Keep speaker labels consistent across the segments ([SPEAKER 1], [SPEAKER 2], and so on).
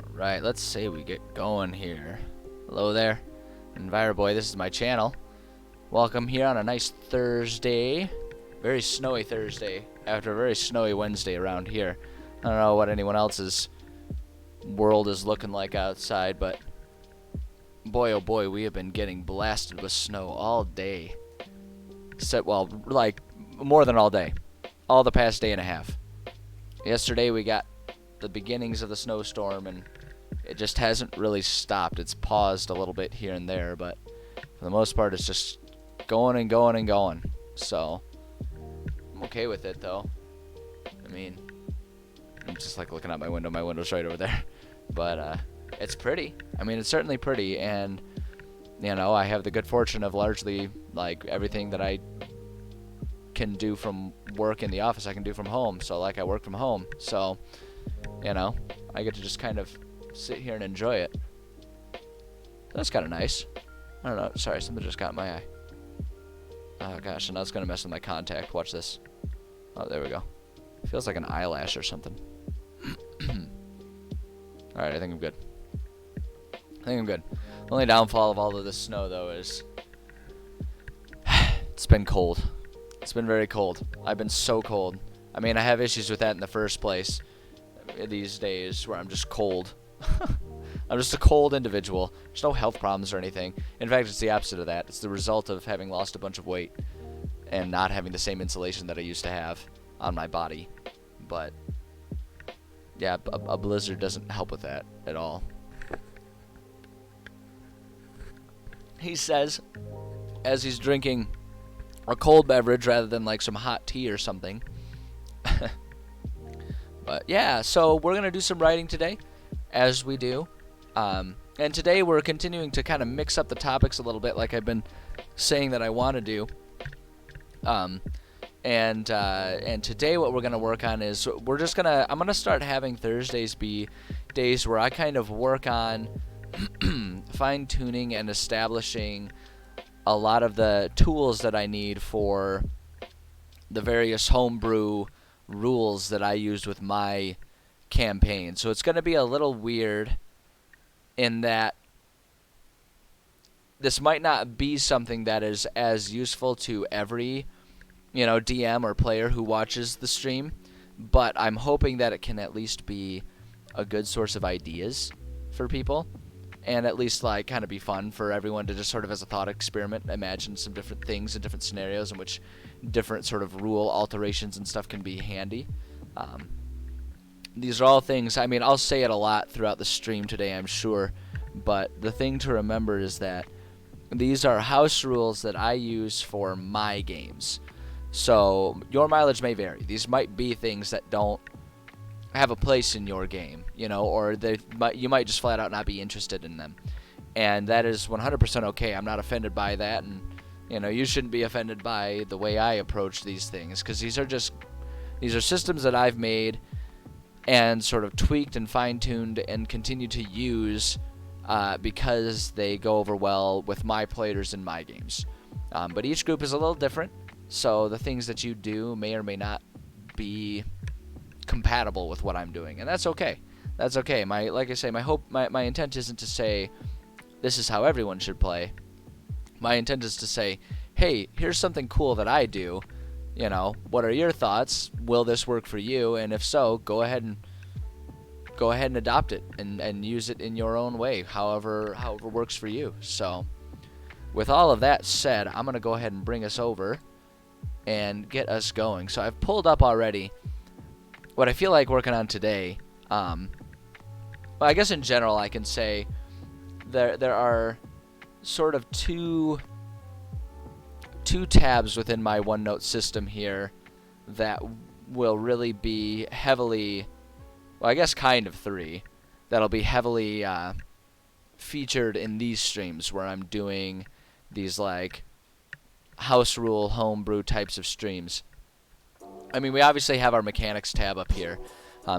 [SPEAKER 1] Alright, let's say we get going here. Hello there, Enviroboy, this is my channel. Welcome here on a nice Thursday. Very snowy Thursday, after a very snowy Wednesday around here. I don't know what anyone else's world is looking like outside, but boy oh boy, we have been getting blasted with snow all day. Except, well, like, more than all day. All the past day and a half. Yesterday we got the beginnings of the snowstorm, and it just hasn't really stopped. It's paused a little bit here and there, but for the most part it's just going and going and going. So I'm okay with it, though. I mean, I'm just like looking out my window. My window's right over there. But it's pretty. I mean, it's certainly pretty, and you know, I have the good fortune of largely like everything that I can do from work in the office I can do from home. So like I work from home, so you know, I get to just kind of sit here and enjoy it. That's kind of nice. I don't know. Sorry, something just got in my eye. Oh gosh, and that's gonna mess with my contact. Watch this. Oh, there we go. Feels like an eyelash or something. Alright, I think I'm good. The only downfall of all of this snow, though, is it's been cold. It's been very cold. I've been so cold. I mean, I have issues with that in the first place these days, where I'm just cold. I'm just a cold individual. There's no health problems or anything. In fact, it's the opposite of that. It's the result of having lost a bunch of weight and not having the same insulation that I used to have on my body. But yeah, a blizzard doesn't help with that at all. He says, as he's drinking a cold beverage rather than like some hot tea or something. But yeah, so we're going to do some writing today, as we do. And today we're continuing to kind of mix up the topics a little bit, like I've been saying that I want to do. And today what we're going to work on is I'm going to start having Thursdays be days where I kind of work on fine-tuning and establishing a lot of the tools that I need for the various homebrew rules that I use with my campaign. So it's going to be a little weird in that this might not be something that is as useful to every, you know, DM or player who watches the stream, but I'm hoping that it can at least be a good source of ideas for people, and at least like kind of be fun for everyone to just sort of as a thought experiment imagine some different things and different scenarios in which different sort of rule alterations and stuff can be handy. These are all things, I mean, I'll say it a lot throughout the stream today, I'm sure, but the thing to remember is that these are house rules that I use for my games. So your mileage may vary. These might be things that don't have a place in your game, you know, or you might just flat out not be interested in them. And that is 100% okay. I'm not offended by that, and you know, you shouldn't be offended by the way I approach these things, because these are systems that I've made and sort of tweaked and fine-tuned and continue to use because they go over well with my players in my games. But each group is a little different, so the things that you do may or may not be compatible with what I'm doing, and that's okay. That's okay. Like I say, my intent isn't to say this is how everyone should play. My intent is to say, hey, here's something cool that I do. You know, what are your thoughts? Will this work for you? And if so, go ahead and adopt it and use it in your own way, however works for you. So, with all of that said, I'm gonna go ahead and bring us over and get us going. So I've pulled up already what I feel like working on today. Well, I guess in general I can say there are sort of two tabs within my OneNote system here that will really be heavily, well, I guess kind of three, that'll be heavily featured in these streams where I'm doing these like house rule homebrew types of streams. I mean, we obviously have our mechanics tab up here.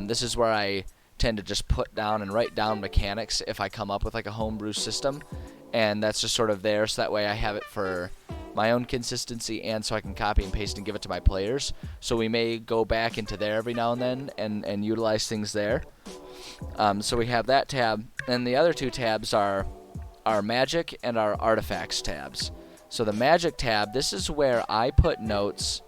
[SPEAKER 1] This is where I tend to just put down and write down mechanics if I come up with like a homebrew system, and that's just sort of there, so that way I have it for my own consistency and so I can copy and paste and give it to my players. So we may go back into there every now and then and utilize things there. So we have that tab, and the other two tabs are our magic and our artifacts tabs. So the magic tab, this is where I put notes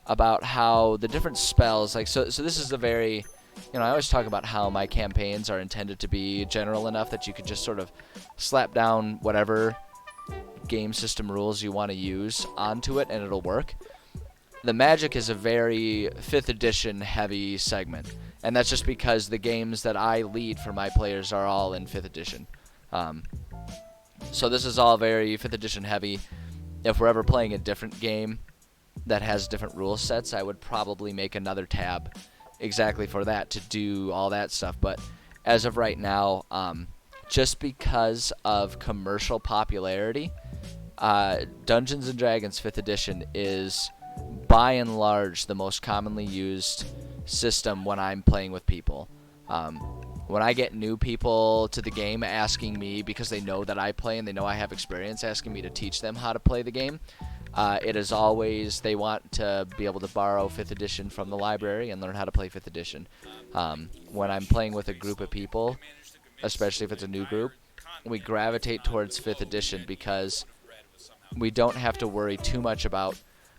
[SPEAKER 1] about how the different spells, like, so this is a very, I always talk about how my campaigns are intended to be general enough that you could just sort of slap down whatever game system rules you want to use onto it and it'll work. The magic is a very 5th edition heavy segment, and that's just because the games that I lead for my players are all in 5th edition. So this is all very 5th edition heavy. If we're ever playing a different game that has different rule sets, I would probably make another tab exactly for that to do all that stuff. But as of right now, just because of commercial popularity, Dungeons & Dragons 5th edition is by and large the most commonly used system when I'm playing with people. When I get new people to the game asking me, because they know that I play and they know I have experience, asking me to teach them how to play the game, it is always they want to be able to borrow 5th edition from the library and learn how to play 5th edition. When I'm playing with a group of people, especially if it's a new group, we gravitate towards 5th edition because we don't have to worry too much about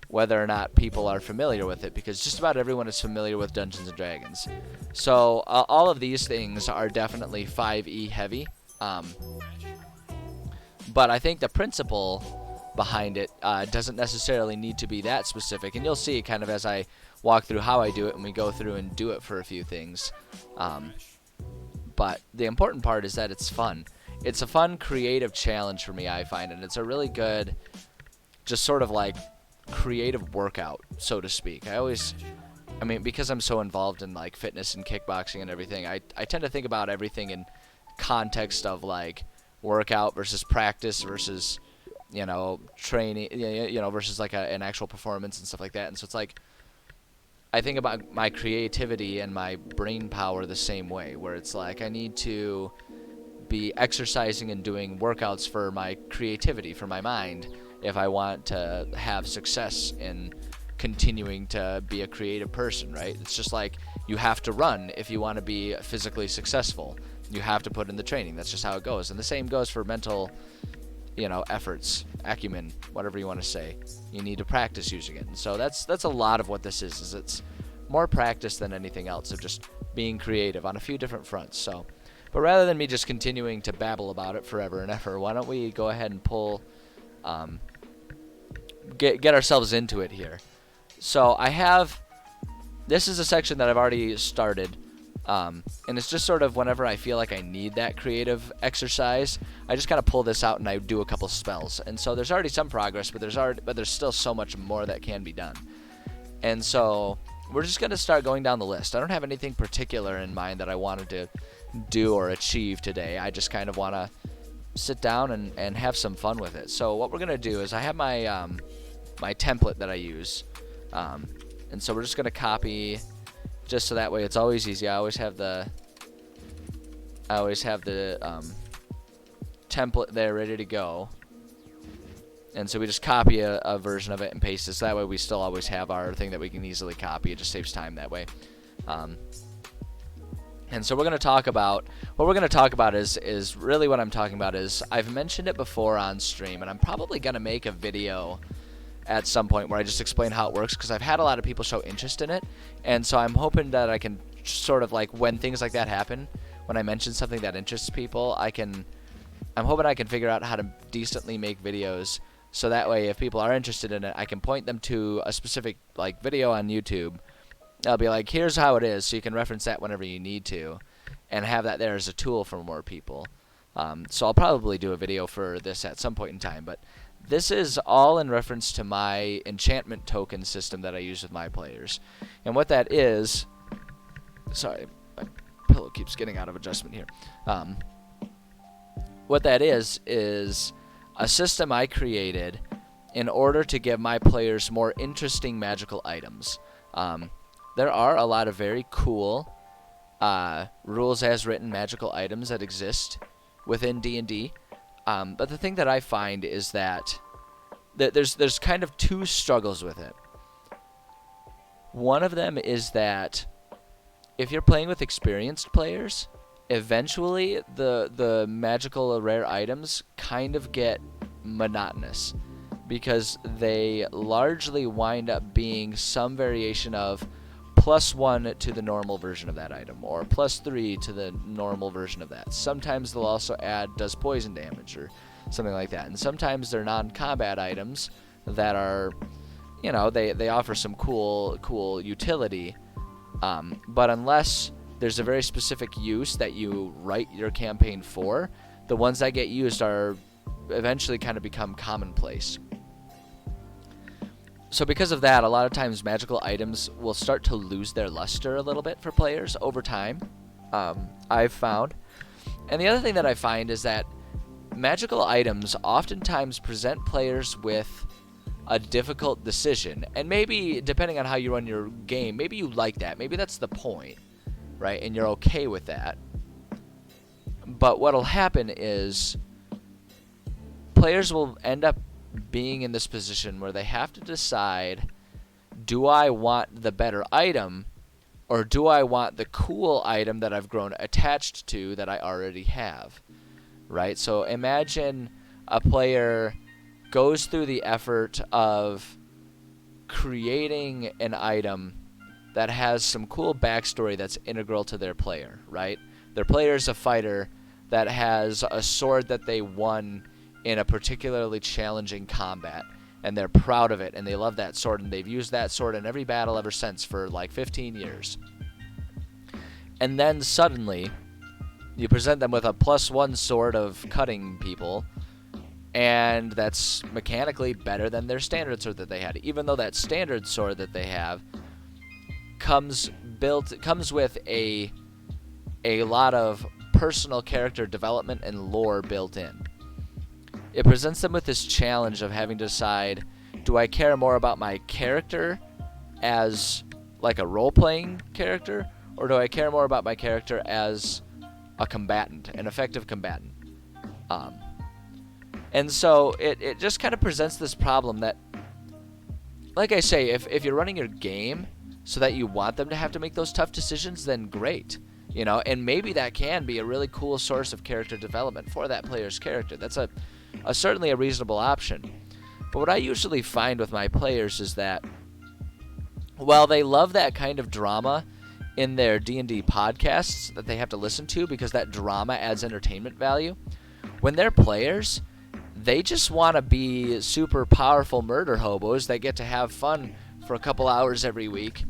[SPEAKER 1] whether or not people are familiar with it, because just about everyone is familiar with Dungeons & Dragons. So all of these things are definitely 5e heavy. But I think the principle behind it doesn't necessarily need to be that specific, and you'll see kind of as I walk through how I do it and we go through and do it for a few things. But the important part is that it's fun. It's a fun, creative challenge for me, I find, and it's a really good, just sort of like creative workout, so to speak. Because I'm so involved in like fitness and kickboxing and everything, I tend to think about everything in context of like workout versus practice versus training, versus like an actual performance and stuff like that. And so it's like I think about my creativity and my brain power the same way, where it's like I need to be exercising and doing workouts for my creativity, for my mind, if I want to have success in continuing to be a creative person, right? It's just like you have to run if you want to be physically successful. You have to put in the training. That's just how it goes. And the same goes for mental, efforts, acumen, whatever you want to say. You need to practice using it. And so that's a lot of what this is it's more practice than anything else of just being creative on a few different fronts. So, but rather than me just continuing to babble about it forever and ever, why don't we go ahead and pull, get ourselves into it here. So this is a section that I've already started, and it's just sort of whenever I feel like I need that creative exercise, I just kind of pull this out and I do a couple spells. And so there's already some progress, but there's still so much more that can be done. And so we're just going to start going down the list. I don't have anything particular in mind that I wanted to do or achieve today. I just kind of want to sit down and have some fun with it. So what we're going to do is I have my my template that I use, and so we're just going to copy, just so that way it's always easy. I always have the template there ready to go, and so we just copy a version of it and paste it, so that way we still always have our thing that we can easily copy. It just saves time that way. And so what we're going to talk about is really what I'm talking about is, I've mentioned it before on stream, and I'm probably going to make a video at some point where I just explain how it works, because I've had a lot of people show interest in it, and so I'm hoping that I can sort of like, when things like that happen, when I mention something that interests people, I'm hoping I can figure out how to decently make videos, so that way if people are interested in it, I can point them to a specific like video on YouTube. I'll be like, here's how it is, so you can reference that whenever you need to, and have that there as a tool for more people. So I'll probably do a video for this at some point in time, but this is all in reference to my enchantment token system that I use with my players. And what that is, sorry, my pillow keeps getting out of adjustment here. What that is a system I created in order to give my players more interesting magical items. There are a lot of very cool rules as written magical items that exist within D&D. But the thing that I find is that there's kind of two struggles with it. One of them is that if you're playing with experienced players, eventually the magical rare items kind of get monotonous because they largely wind up being some variation of +1 to the normal version of that item, or +3 to the normal version of that. Sometimes they'll also add does poison damage or something like that. And sometimes they're non-combat items that are, they offer some cool utility. But unless there's a very specific use that you write your campaign for, the ones that get used are eventually kind of become commonplace. So because of that, a lot of times magical items will start to lose their luster a little bit for players over time, I've found. And the other thing that I find is that magical items oftentimes present players with a difficult decision. And maybe, depending on how you run your game, maybe you like that. Maybe that's the point, right? And you're okay with that. But what'll happen is players will end up being in this position where they have to decide, do I want the better item, or do I want the cool item that I've grown attached to that I already have, right? So imagine a player goes through the effort of creating an item that has some cool backstory that's integral to their player, right? Their player's a fighter that has a sword that they won in a particularly challenging combat, and they're proud of it, and they love that sword, and they've used that sword in every battle ever since for like 15 years. And then suddenly, you present them with a +1 sword of cutting people, and that's mechanically better than their standard sword that they had, even though that standard sword that they have comes with a lot of personal character development and lore built in. It presents them with this challenge of having to decide, do I care more about my character as like a role-playing character, or do I care more about my character as a combatant, an effective combatant? And so it just kind of presents this problem that, like I say, if you're running your game so that you want them to have to make those tough decisions, then great. And maybe that can be a really cool source of character development for that player's character. That's certainly a reasonable option. But what I usually find with my players is that while they love that kind of drama in their D&D podcasts that they have to listen to because that drama adds entertainment value, when they're players, they just want to be super powerful murder hobos that get to have fun for a couple hours every week,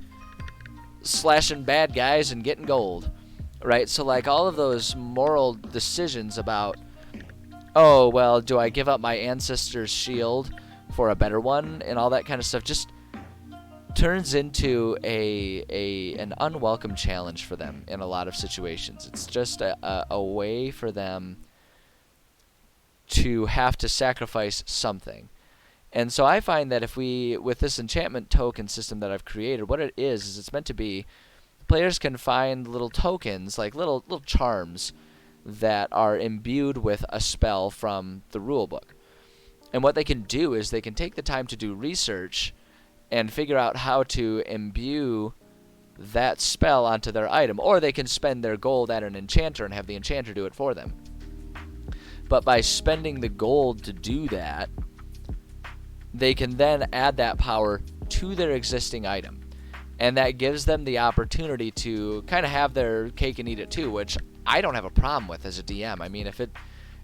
[SPEAKER 1] slashing bad guys and getting gold, right? So like all of those moral decisions about, oh, well, do I give up my ancestor's shield for a better one and all that kind of stuff, just turns into an unwelcome challenge for them in a lot of situations. It's just a way for them to have to sacrifice something. And so I find that with this enchantment token system that I've created, what it is it's meant to be, players can find little tokens, like little charms, that are imbued with a spell from the rulebook. And what they can do is they can take the time to do research and figure out how to imbue that spell onto their item, or they can spend their gold at an enchanter and have the enchanter do it for them. But by spending the gold to do that, they can then add that power to their existing item. And that gives them the opportunity to kind of have their cake and eat it too, which I don't have a problem with as a DM. I mean, if it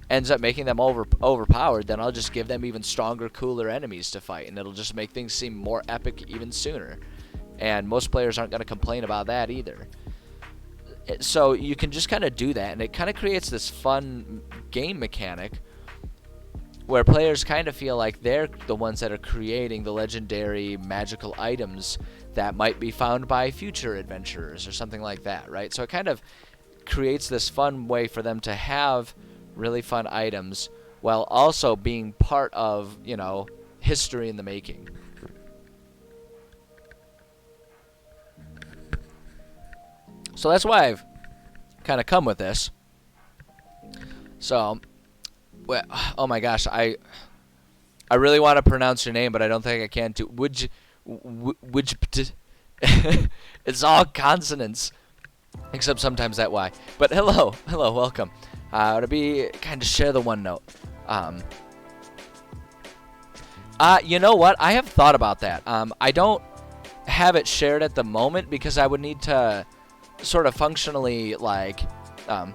[SPEAKER 1] ends up making them overpowered, then I'll just give them even stronger, cooler enemies to fight, and it'll just make things seem more epic even sooner. And most players aren't going to complain about that either. So you can just kind of do that, and it kind of creates this fun game mechanic where players kind of feel like they're the ones that are creating the legendary magical items that might be found by future adventurers or something like that, right? So it kind of creates this fun way for them to have really fun items while also being part of, history in the making. So that's why I've kind of come with this. So, well, oh my gosh, I really want to pronounce your name, but I don't think I can. It's all consonants. Except sometimes that why. But hello, welcome. To be kind of share the OneNote. You know what? I have thought about that. I don't have it shared at the moment because I would need to sort of functionally like. I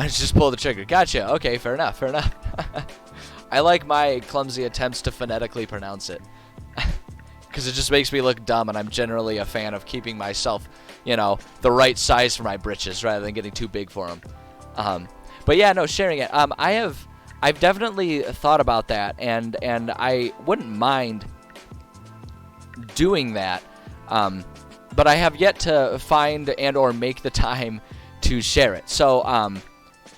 [SPEAKER 1] just pull the trigger. Gotcha. Okay, fair enough. I like my clumsy attempts to phonetically pronounce it. Because it just makes me look dumb, and I'm generally a fan of keeping myself, the right size for my britches rather than getting too big for them. But yeah, no, sharing it. I've definitely thought about that, and I wouldn't mind doing that. But I have yet to find and or make the time to share it. So I'm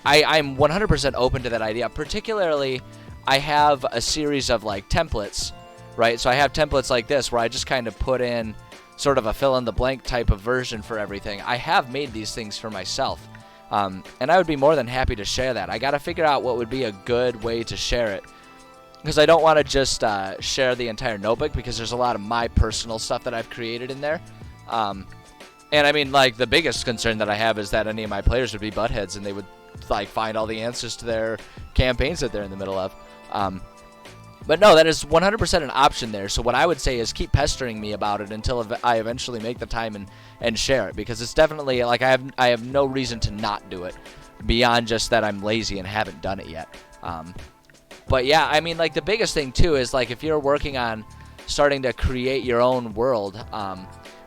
[SPEAKER 1] 100% open to that idea. Particularly, I have a series of like templates. Right, so I have templates like this where I just kind of put in sort of a fill-in-the-blank type of version for everything. I have made these things for myself, and I would be more than happy to share that. I got to figure out what would be a good way to share it, because I don't want to just share the entire notebook, because there's a lot of my personal stuff that I've created in there. And I mean, like, the biggest concern that I have is that any of my players would be buttheads and they would like find all the answers to their campaigns that they're in the middle of. But no, that is 100% an option there. So what I would say is keep pestering me about it until I eventually make the time and share it, because it's definitely like I have no reason to not do it beyond just that I'm lazy and haven't done it yet. But yeah, I mean, like, the biggest thing too is like if you're working on starting to create your own world,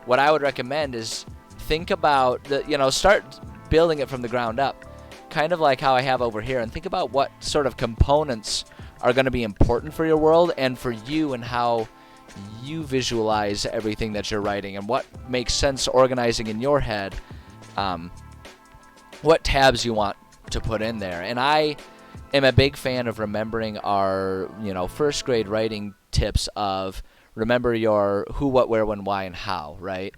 [SPEAKER 1] what I would recommend is think about start building it from the ground up, kind of like how I have over here, and think about what sort of components are going to be important for your world and for you, and how you visualize everything that you're writing, and what makes sense organizing in your head, what tabs you want to put in there. And I am a big fan of remembering our first grade writing tips of remember your who, what, where, when, why, and how, right?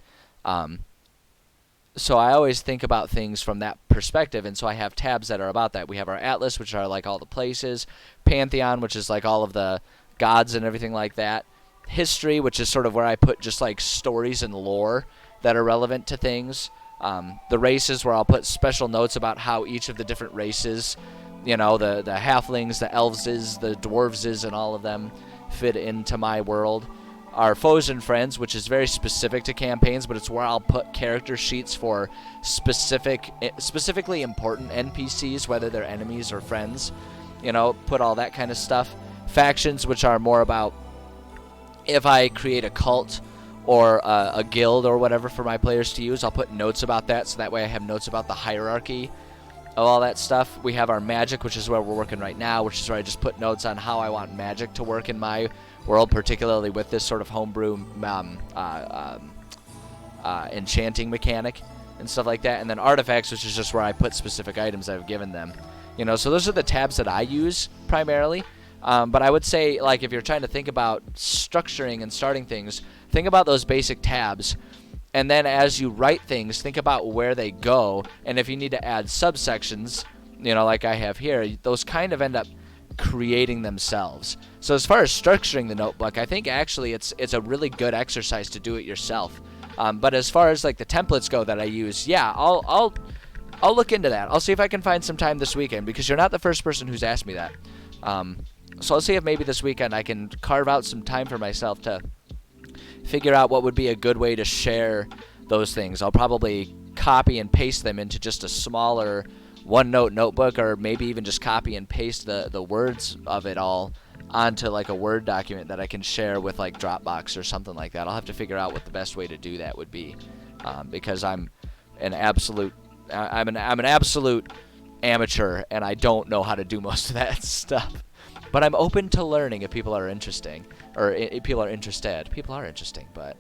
[SPEAKER 1] So I always think about things from that perspective, and so I have tabs that are about that. We have our Atlas, which are like all the places, Pantheon, which is like all of the gods and everything like that, History, which is sort of where I put just like stories and lore that are relevant to things, the Races, where I'll put special notes about how each of the different races, the halflings, the elves, the dwarves, and all of them fit into my world. Our Foes and Friends, which is very specific to campaigns, but it's where I'll put character sheets for specifically important NPCs, whether they're enemies or friends. Put all that kind of stuff. Factions, which are more about if I create a cult or a guild or whatever for my players to use, I'll put notes about that, so that way I have notes about the hierarchy of all that stuff. We have our Magic, which is where we're working right now, which is where I just put notes on how I want magic to work in my world, particularly with this sort of homebrew enchanting mechanic and stuff like that. And then Artifacts, which is just where I put specific items I've given them. So those are the tabs that I use primarily. But I would say, like, if you're trying to think about structuring and starting things, think about those basic tabs. And then as you write things, think about where they go. And if you need to add subsections, like I have here, those kind of end up creating themselves. So as far as structuring the notebook, I think actually it's a really good exercise to do it yourself. But as far as like the templates go that I use, yeah, I'll look into that. I'll see if I can find some time this weekend, because you're not the first person who's asked me that. So I'll see if maybe this weekend I can carve out some time for myself to figure out what would be a good way to share those things. I'll probably copy and paste them into just a smaller OneNote notebook, or maybe even just copy and paste the words of it all onto like a Word document that I can share with like Dropbox or something like that. I'll have to figure out what the best way to do that would be, because I'm an absolute amateur, and I don't know how to do most of that stuff. But I'm open to learning if people are interesting, or if people are interested. People are interesting, but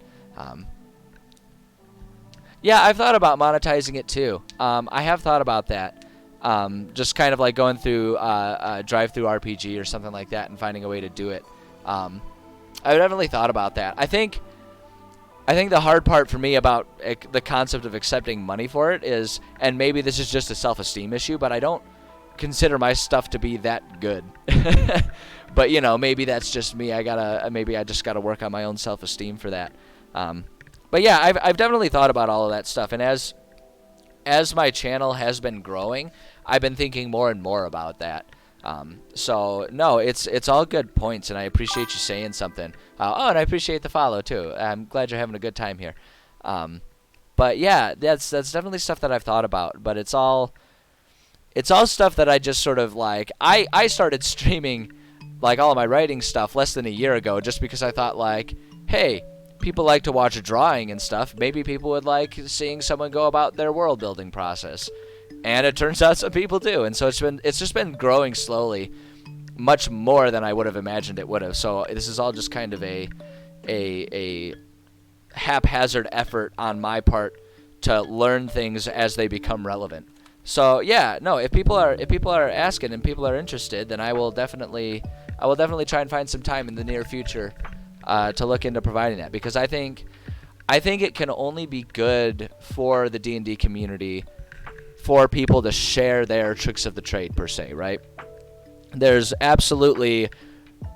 [SPEAKER 1] yeah, I've thought about monetizing it too. I have thought about that. Just kind of like going through drive-through RPG or something like that and finding a way to do it. I've definitely thought about that. I think the hard part for me about the concept of accepting money for it is, and maybe this is just a self-esteem issue, but I don't consider my stuff to be that good. But maybe that's just me. Maybe I just gotta work on my own self-esteem for that. But yeah, I've definitely thought about all of that stuff, and as as my channel has been growing, I've been thinking more and more about that. So no, it's all good points, and I appreciate you saying something. Oh, and I appreciate the follow too. I'm glad you're having a good time here. But yeah, that's definitely stuff that I've thought about. But it's all stuff that I just sort of like. I started streaming like all of my writing stuff less than a year ago, just because I thought like, hey, people like to watch drawing and stuff. Maybe people would like seeing someone go about their world building process. And it turns out some people do, and so it's just been growing slowly, much more than I would have imagined it would have. So this is all just kind of a haphazard effort on my part to learn things as they become relevant. So yeah, no, if people are asking and people are interested, then I will definitely try and find some time in the near future to look into providing that, because I think it can only be good for the D&D community for people to share their tricks of the trade, per se, right? There's absolutely,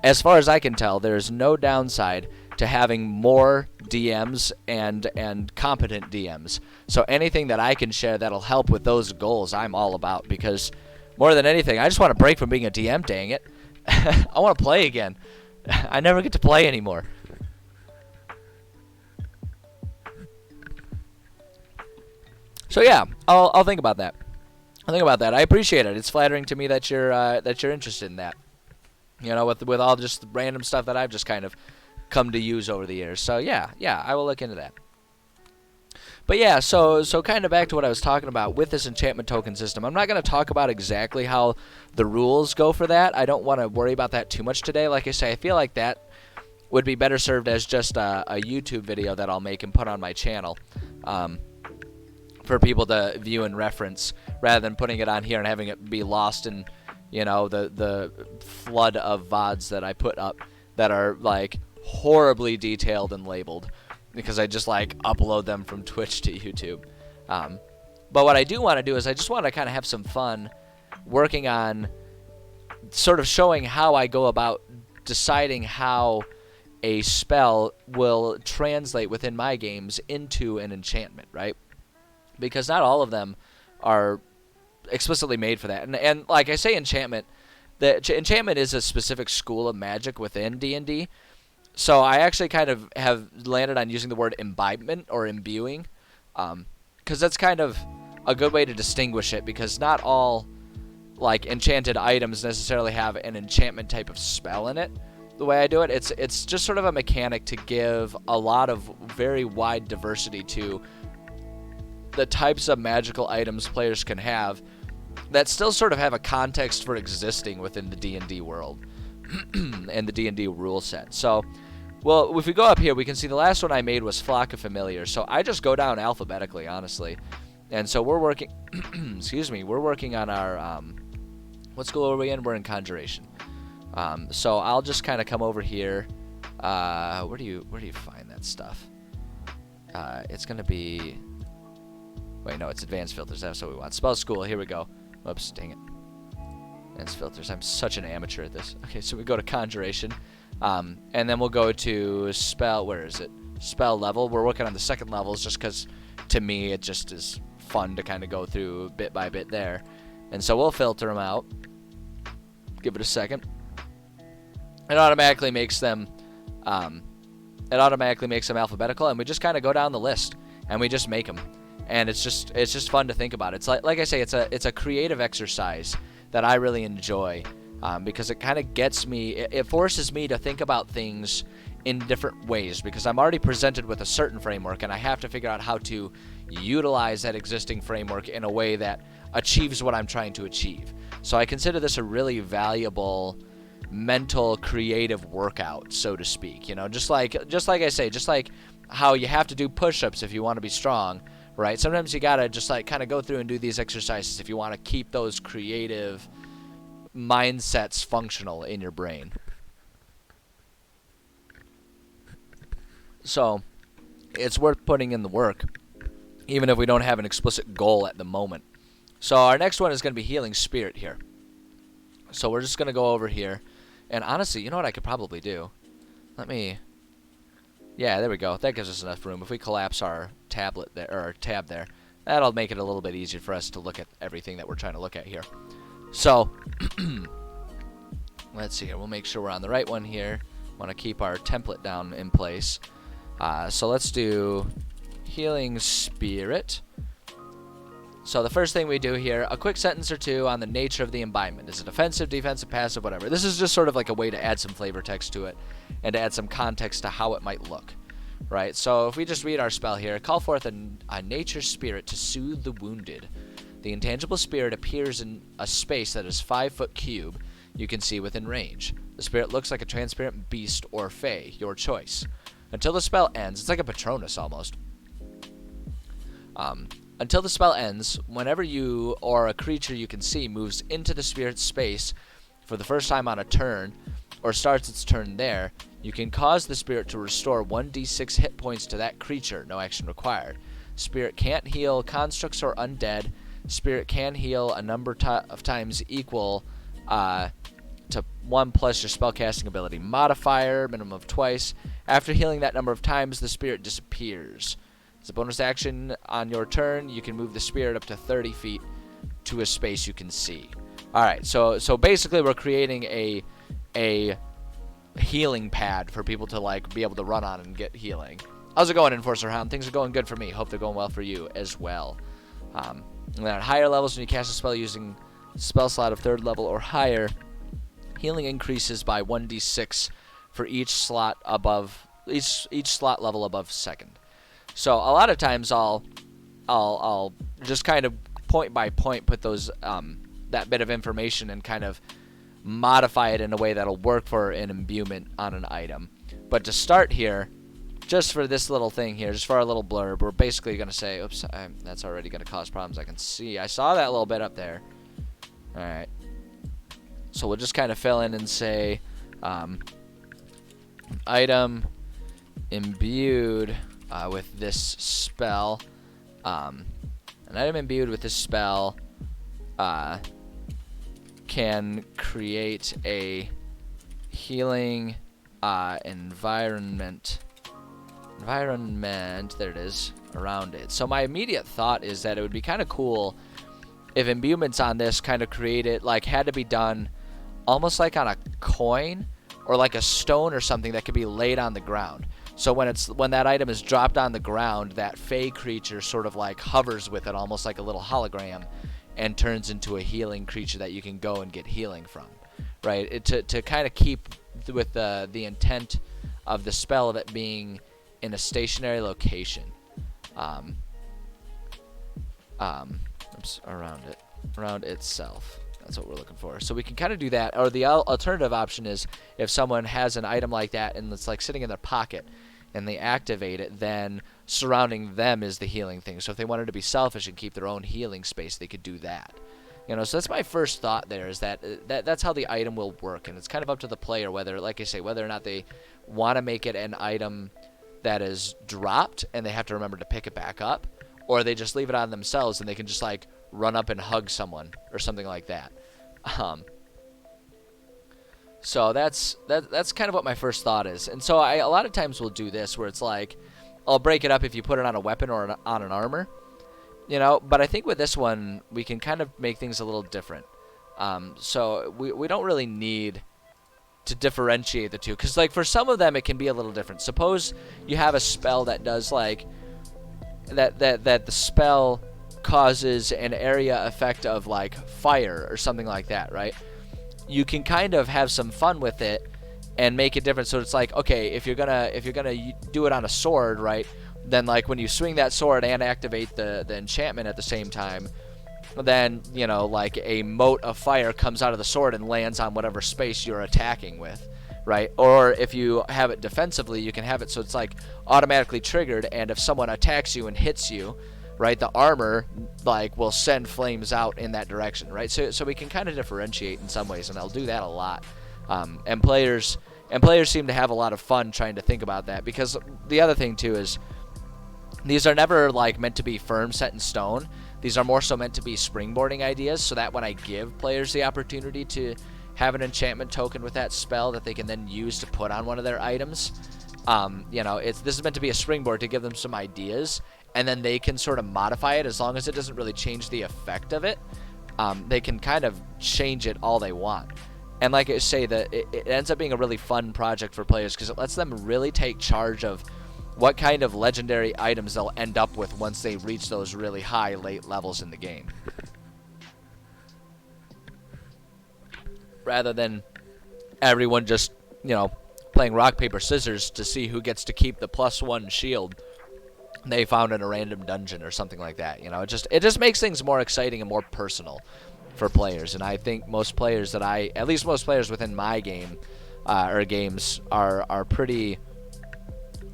[SPEAKER 1] as far as I can tell, there's no downside to having more DMs and competent DMs. So anything that I can share that'll help with those goals, I'm all about, because more than anything, I just want to break from being a DM, dang it. I want to play again. I never get to play anymore. So yeah, I'll think about that. I appreciate it. It's flattering to me that you're interested in that. You know, with all just random stuff that I've just kind of come to use over the years. So yeah, I will look into that. But yeah, so kind of back to what I was talking about with this enchantment token system. I'm not going to talk about exactly how the rules go for that. I don't want to worry about that too much today. Like I say, I feel like that would be better served as just a YouTube video that I'll make and put on my channel. For people to view and reference, rather than putting it on here and having it be lost in, you know, the flood of VODs that I put up that are like horribly detailed and labeled, because I just like upload them from Twitch to YouTube. But what I do want to do is I just want to kind of have some fun working on sort of showing how I go about deciding how a spell will translate within my games into an enchantment, right? Because not all of them are explicitly made for that. And like I say, enchantment is a specific school of magic within D&D. So I actually kind of have landed on using the word imbibement or imbuing, because that's kind of a good way to distinguish it, because not all like enchanted items necessarily have an enchantment type of spell in it. The way I do it, it's just sort of a mechanic to give a lot of very wide diversity to the types of magical items players can have that still sort of have a context for existing within the D&D world and the D&D rule set. So, well, if we go up here, we can see the last one I made was Flock of Familiars. So I just go down alphabetically, honestly. And so we're working, excuse me, we're working on our, what school are we in? We're in Conjuration. So I'll just kind of come over here. Where do you find that stuff? It's going to be... Wait, no, it's advanced filters. That's what we want. Spell school. Here we go. Oops, dang it. Advanced filters. I'm such an amateur at this. Okay, so we go to conjuration, and then we'll go to spell. Where is it? Spell level. We're working on the second levels just because, to me, it just is fun to kind of go through bit by bit there. And so we'll filter them out. Give it a second. It automatically makes them. It automatically makes them alphabetical, and we just kind of go down the list and we just make them. And it's just fun to think about. It's like I say, it's a creative exercise that I really enjoy, because it kind of gets me. It forces me to think about things in different ways, because I'm already presented with a certain framework, and I have to figure out how to utilize that existing framework in a way that achieves what I'm trying to achieve. So I consider this a really valuable mental creative workout, so to speak. You know, just like I say, just like how you have to do push-ups if you want to be strong. Right? Sometimes you gotta just like kind of go through and do these exercises if you want to keep those creative mindsets functional in your brain. So it's worth putting in the work, even if we don't have an explicit goal at the moment. So our next one is going to be Healing Spirit here. So we're just going to go over here. And honestly, you know what I could probably do? Yeah, there we go. That gives us enough room. If we collapse our tablet there, or our tab there, That'll make it a little bit easier for us to look at everything that we're trying to look at here. So, let's see here. We'll make sure we're on the right one here. Want to keep our template down in place. So let's do Healing Spirit. So the first thing we do here, a quick sentence or two on the nature of the embodiment. Is it offensive, defensive, passive, whatever? This is just sort of like a way to add some flavor text to it and to add some context to how it might look. Right, so if we just read our spell here, call forth a nature spirit to soothe the wounded. The intangible spirit appears in a space that is 5-foot cube you can see within range. The spirit looks like a transparent beast or fae, your choice. Until the spell ends, it's like a Patronus almost. Until the spell ends, whenever you or a creature you can see moves into the spirit's space for the first time on a turn, or starts its turn there, you can cause the spirit to restore 1d6 hit points to that creature, no action required. Spirit can't heal constructs or undead. Spirit can heal a number of times equal to 1 plus your spellcasting ability modifier, minimum of twice. After healing that number of times, the spirit disappears. As a bonus action on your turn, you can move the spirit up to 30 feet to a space you can see. Alright, so basically we're creating a healing pad for people to like be able to run on and get healing. How's it going, Enforcer Hound? Things are going good for me. Hope they're going well for you as well. And then at higher levels, when you cast a spell using spell slot of 3rd level or higher, healing increases by 1d6 for each slot above each slot level above 2nd. So a lot of times I'll just kind of point by point put those that bit of information and kind of modify it in a way that'll work for an imbuement on an item. But to start here, just for this little thing here, just for our little blurb, we're basically going to say, oops, that's already going to cause problems. I can see. I saw that little bit up there. All right. So we'll just kind of fill in and say, item imbued with this spell. An item imbued with this spell can create a healing environment, there it is, around it. So my immediate thought is that it would be kind of cool if imbuements on this kind of created, like, had to be done almost like on a coin or like a stone or something that could be laid on the ground. So when that item is dropped on the ground, that fey creature sort of like hovers with it almost like a little hologram and turns into a healing creature that you can go and get healing from, right? To kind of keep with the intent of the spell of it being in a stationary location, around itself. That's what we're looking for. So we can kind of do that. Or the alternative option is if someone has an item like that and it's like sitting in their pocket and they activate it, then surrounding them is the healing thing. So if they wanted to be selfish and keep their own healing space, they could do that. You know, so that's my first thought there, is that's how the item will work. And it's kind of up to the player whether, like I say, whether or not they want to make it an item that is dropped and they have to remember to pick it back up, or they just leave it on themselves and they can just like run up and hug someone or something like that. So that's kind of what my first thought is. And so a lot of times we'll do this where it's like, I'll break it up if you put it on a weapon or on an armor, you know, but I think with this one we can kind of make things a little different. So we don't really need to differentiate the two, because like for some of them it can be a little different. Suppose you have a spell that does like that the spell causes an area effect of like fire or something like that, right? You can kind of have some fun with it and make it different. So it's like, okay, if you're gonna do it on a sword, right, then like when you swing that sword and activate the enchantment at the same time, then, you know, like a mote of fire comes out of the sword and lands on whatever space you're attacking with, right? Or if you have it defensively, you can have it so it's like automatically triggered, and if someone attacks you and hits you, right, the armor like will send flames out in that direction, right? So we can kind of differentiate in some ways, and I'll do that a lot. And players seem to have a lot of fun trying to think about that, because the other thing too is these are never like meant to be firm, set in stone. These are more so meant to be springboarding ideas, so that when I give players the opportunity to have an enchantment token with that spell that they can then use to put on one of their items, you know, this is meant to be a springboard to give them some ideas, and then they can sort of modify it as long as it doesn't really change the effect of it. They can kind of change it all they want. And like I say, that it ends up being a really fun project for players because it lets them really take charge of what kind of legendary items they'll end up with once they reach those really high late levels in the game. Rather than everyone just, playing rock, paper, scissors to see who gets to keep the +1 shield they found in a random dungeon or something like that. It just makes things more exciting and more personal for players. And I think most players at least most players within my game or games are pretty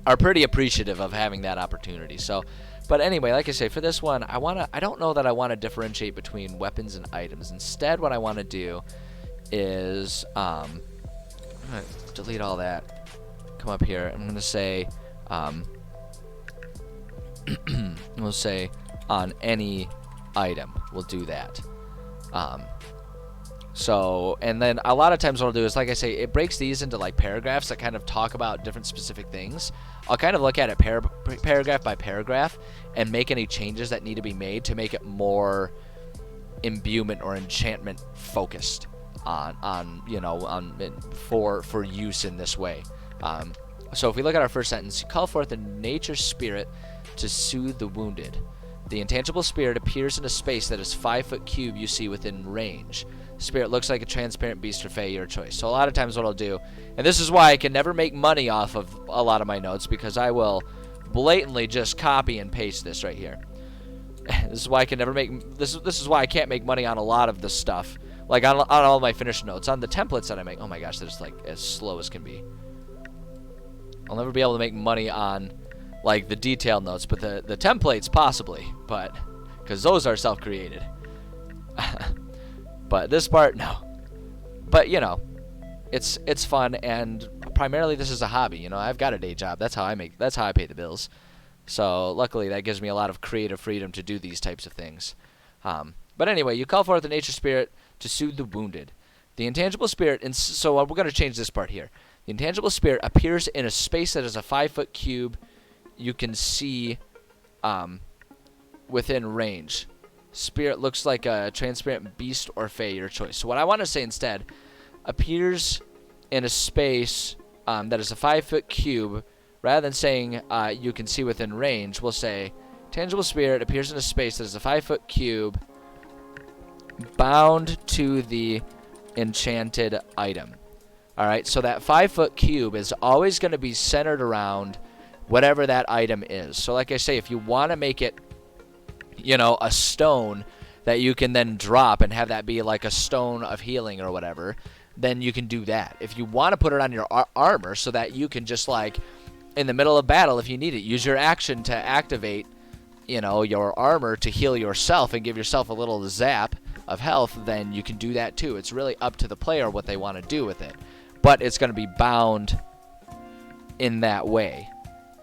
[SPEAKER 1] appreciative of having that opportunity. So, but anyway, like I say, for this one, I don't know that I want to differentiate between weapons and items. Instead, what I want to do is I'm gonna delete all that. Come up here. I'm gonna say we'll say on any item. We'll do that. So, and then a lot of times what I'll do is, like I say, it breaks these into like paragraphs that kind of talk about different specific things. I'll kind of look at it paragraph by paragraph and make any changes that need to be made to make it more imbuement or enchantment focused for use in this way. So if we look at our first sentence, you call forth a nature spirit to soothe the wounded. The intangible spirit appears in a space that is 5 foot cube you see within range. Spirit looks like a transparent beast or fae, your choice. So a lot of times what I'll do, and this is why I can never make money off of a lot of my notes, because I will blatantly just copy and paste this right here. This is why I can never make, this is why I can't make money on a lot of this stuff. Like on all my finished notes, on the templates that I make. Oh my gosh, they're just like as slow as can be. I'll never be able to make money on like the detailed notes, but the templates possibly, but because those are self-created. But this part, no. But it's fun, and primarily this is a hobby. I've got a day job. That's how I pay the bills. So luckily that gives me a lot of creative freedom to do these types of things. But anyway, you call forth the nature spirit to soothe the wounded. The intangible spirit, and so we're going to change this part here. The intangible spirit appears in a space that is a 5 foot cube you can see within range. Spirit looks like a transparent beast or fae, your choice. So what I want to say instead, appears in a space that is a 5 foot cube, rather than saying you can see within range, we'll say tangible spirit appears in a space that is a 5 foot cube bound to the enchanted item. Alright, so that 5 foot cube is always going to be centered around whatever that item is. So like I say, if you want to make it, a stone that you can then drop and have that be like a stone of healing or whatever, then you can do that. If you want to put it on your armor so that you can just like, in the middle of battle, if you need it, use your action to activate, your armor to heal yourself and give yourself a little zap of health, then you can do that too. It's really up to the player what they want to do with it. But it's going to be bound in that way.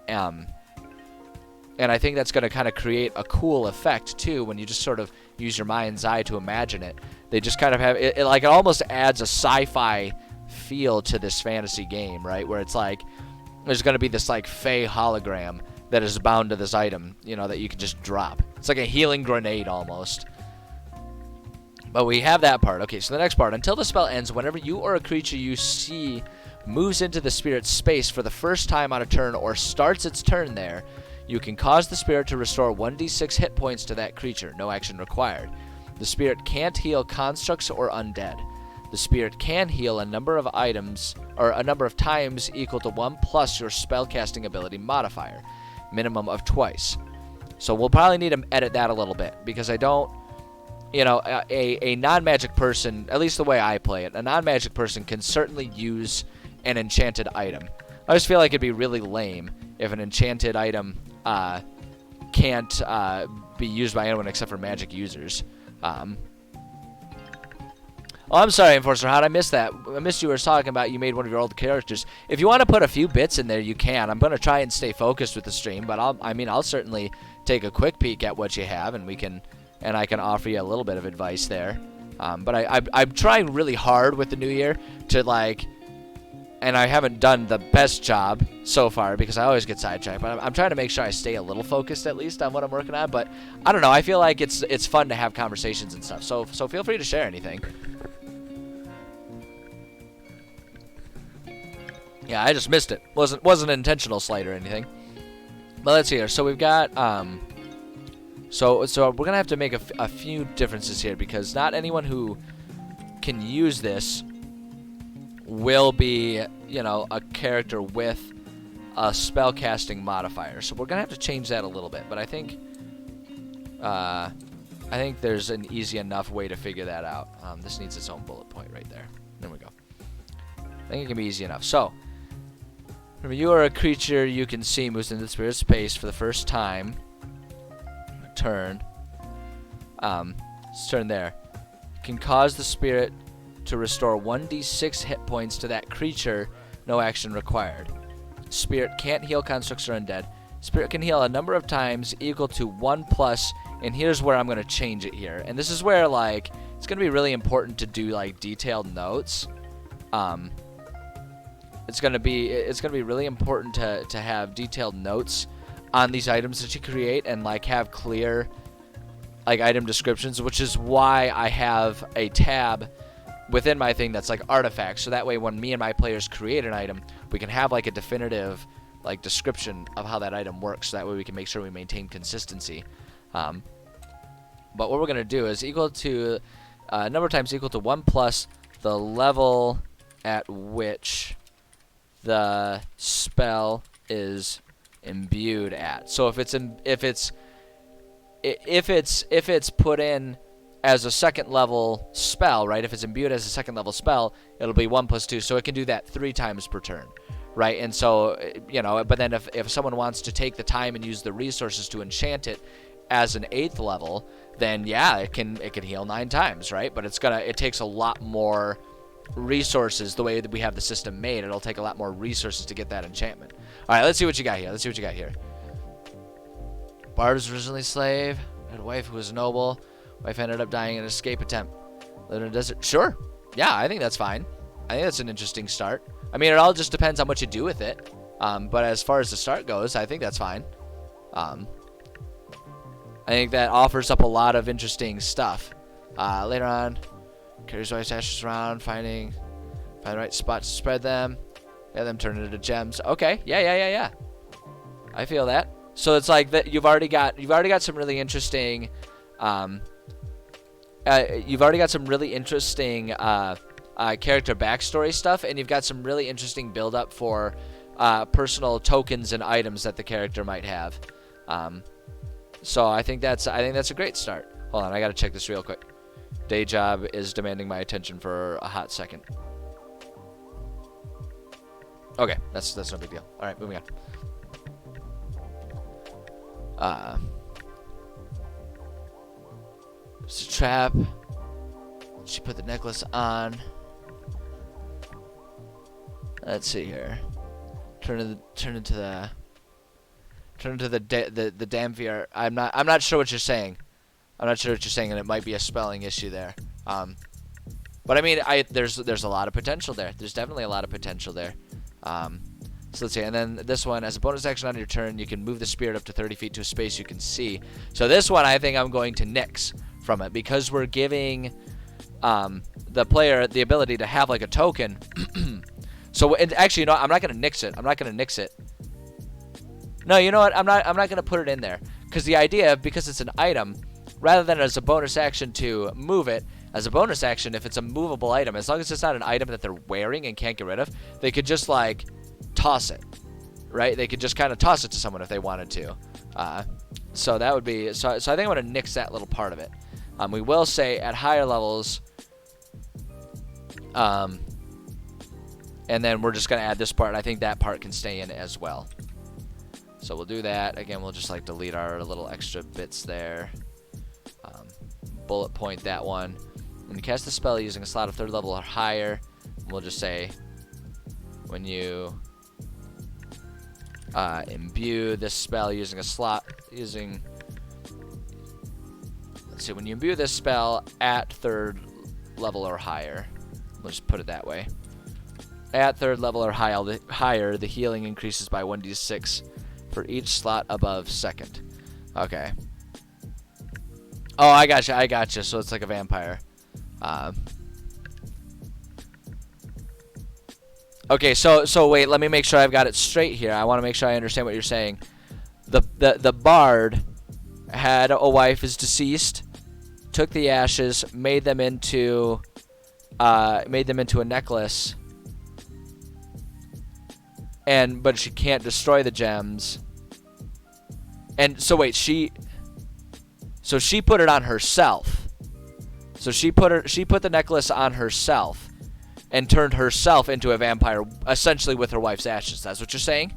[SPEAKER 1] And I think that's going to kind of create a cool effect too when you just sort of use your mind's eye to imagine it. They just kind of have it like, it almost adds a sci-fi feel to this fantasy game, right? Where it's like there's going to be this like fae hologram that is bound to this item, that you can just drop. It's like a healing grenade almost. But we have that part. Okay, so the next part. Until the spell ends, whenever you or a creature you see moves into the spirit's space for the first time on a turn or starts its turn there, you can cause the spirit to restore 1d6 hit points to that creature. No action required. The spirit can't heal constructs or undead. The spirit can heal a number of items or a number of times equal to 1 plus your spellcasting ability modifier, minimum of twice. So we'll probably need to edit that a little bit because I don't, a non-magic person, at least the way I play it, a non-magic person can certainly use an enchanted item. I just feel like it'd be really lame if an enchanted item can't be used by anyone except for magic users. Oh, I'm sorry, Enforcer Hot. I missed that. I missed you were talking about you made one of your old characters. If you want to put a few bits in there, you can. I'm going to try and stay focused with the stream, but I'll certainly take a quick peek at what you have, and I can offer you a little bit of advice there. But I'm trying really hard with the new year to like and I haven't done the best job so far because I always get sidetracked. But I'm trying to make sure I stay a little focused at least on what I'm working on. But I don't know. I feel like it's fun to have conversations and stuff. So feel free to share anything. Yeah, I just missed it. Wasn't an intentional slight or anything. But let's see here. So we've got so we're gonna have to make a few differences here because not anyone who can use this will be, you know, a character with a spellcasting modifier. So we're gonna have to change that a little bit. But I think there's an easy enough way to figure that out. This needs its own bullet point right there. There we go. I think it can be easy enough. So remember, you are a creature you can see moves into the spirit space for the first time. Turn. Let's turn there. Can cause the spirit to restore 1d6 hit points to that creature. No action required. Spirit can't heal constructs or undead. Spirit can heal a number of times equal to 1+. And here's where I'm going to change it here. And this is where, like, it's going to be really important to do, like, detailed notes. It's gonna be really important to have detailed notes on these items that you create and like have clear like item descriptions, which is why I have a tab within my thing that's like artifacts. So that way when me and my players create an item, we can have like a definitive like description of how that item works. So that way we can make sure we maintain consistency. But what we're gonna do is equal to number of times equal to 1+ the level at which the spell is imbued at. So if it's put in as a second level spell, right? If it's imbued as a second level spell, it'll be 1+2. So it can do that 3 times per turn, right? And so, you know, but then if someone wants to take the time and use the resources to enchant it as an 8th level, then yeah, it can heal 9 times, right? But it takes a lot more resources. The way that we have the system made, it'll take a lot more resources to get that enchantment. All right, let's see what you got here. Bard was originally a slave, had a wife who was a noble. Wife ended up dying in an escape attempt. Lived in a desert. Sure, yeah, I think that's fine. I think that's an interesting start. I mean, it all just depends on what you do with it. But as far as the start goes, I think that's fine. I think that offers up a lot of interesting stuff. Later on, carries wife's ashes around, find the right spot to spread them. Yeah, them turn into gems. Okay, yeah. I feel that. So it's like that you've already got some really interesting character backstory stuff, and you've got some really interesting build up for personal tokens and items that the character might have. So I think that's a great start. Hold on, I gotta check this real quick. Day job is demanding my attention for a hot second. Okay, that's no big deal. All right, moving on. It's a trap. She put the necklace on. Let's see here. Turn into the Damvier. I'm not sure what you're saying. And it might be a spelling issue there. But I mean, there's a lot of potential there. There's definitely a lot of potential there. So let's see, and then this one, as a bonus action on your turn, you can move the spirit up to 30 feet to a space you can see. So this one, I think I'm going to nix from it because we're giving the player the ability to have like a token. So actually, you know what? I'm not going to nix it. No, you know what? I'm not going to put it in there because the idea, because it's an item, rather than as a bonus action to move it, as a bonus action, if it's a movable item, as long as it's not an item that they're wearing and can't get rid of, they could just like toss it, right? They could just kind of toss it to someone if they wanted to. So that would be, so I think I'm going to nix that little part of it. We will say at higher levels, and then we're just going to add this part. I think that part can stay in as well. So we'll do that. Again, we'll just like delete our little extra bits there. Bullet point that one. When you cast the spell using a slot of 3rd level or higher, we'll just say when you imbue this spell using a slot using, let's see, when you imbue this spell at 3rd level or higher, we'll just put it that way. At third level or higher, the healing increases by 1d6 for each slot above second. Okay. Oh, I gotcha. So it's like a vampire. Okay, so wait, let me make sure I've got it straight here. I want to make sure I understand what you're saying. The bard had a wife, is deceased, took the ashes, made them into a necklace. But she can't destroy the gems. And so wait, she put it on herself. So she put the necklace on herself and turned herself into a vampire, essentially with her wife's ashes. That's what you're saying?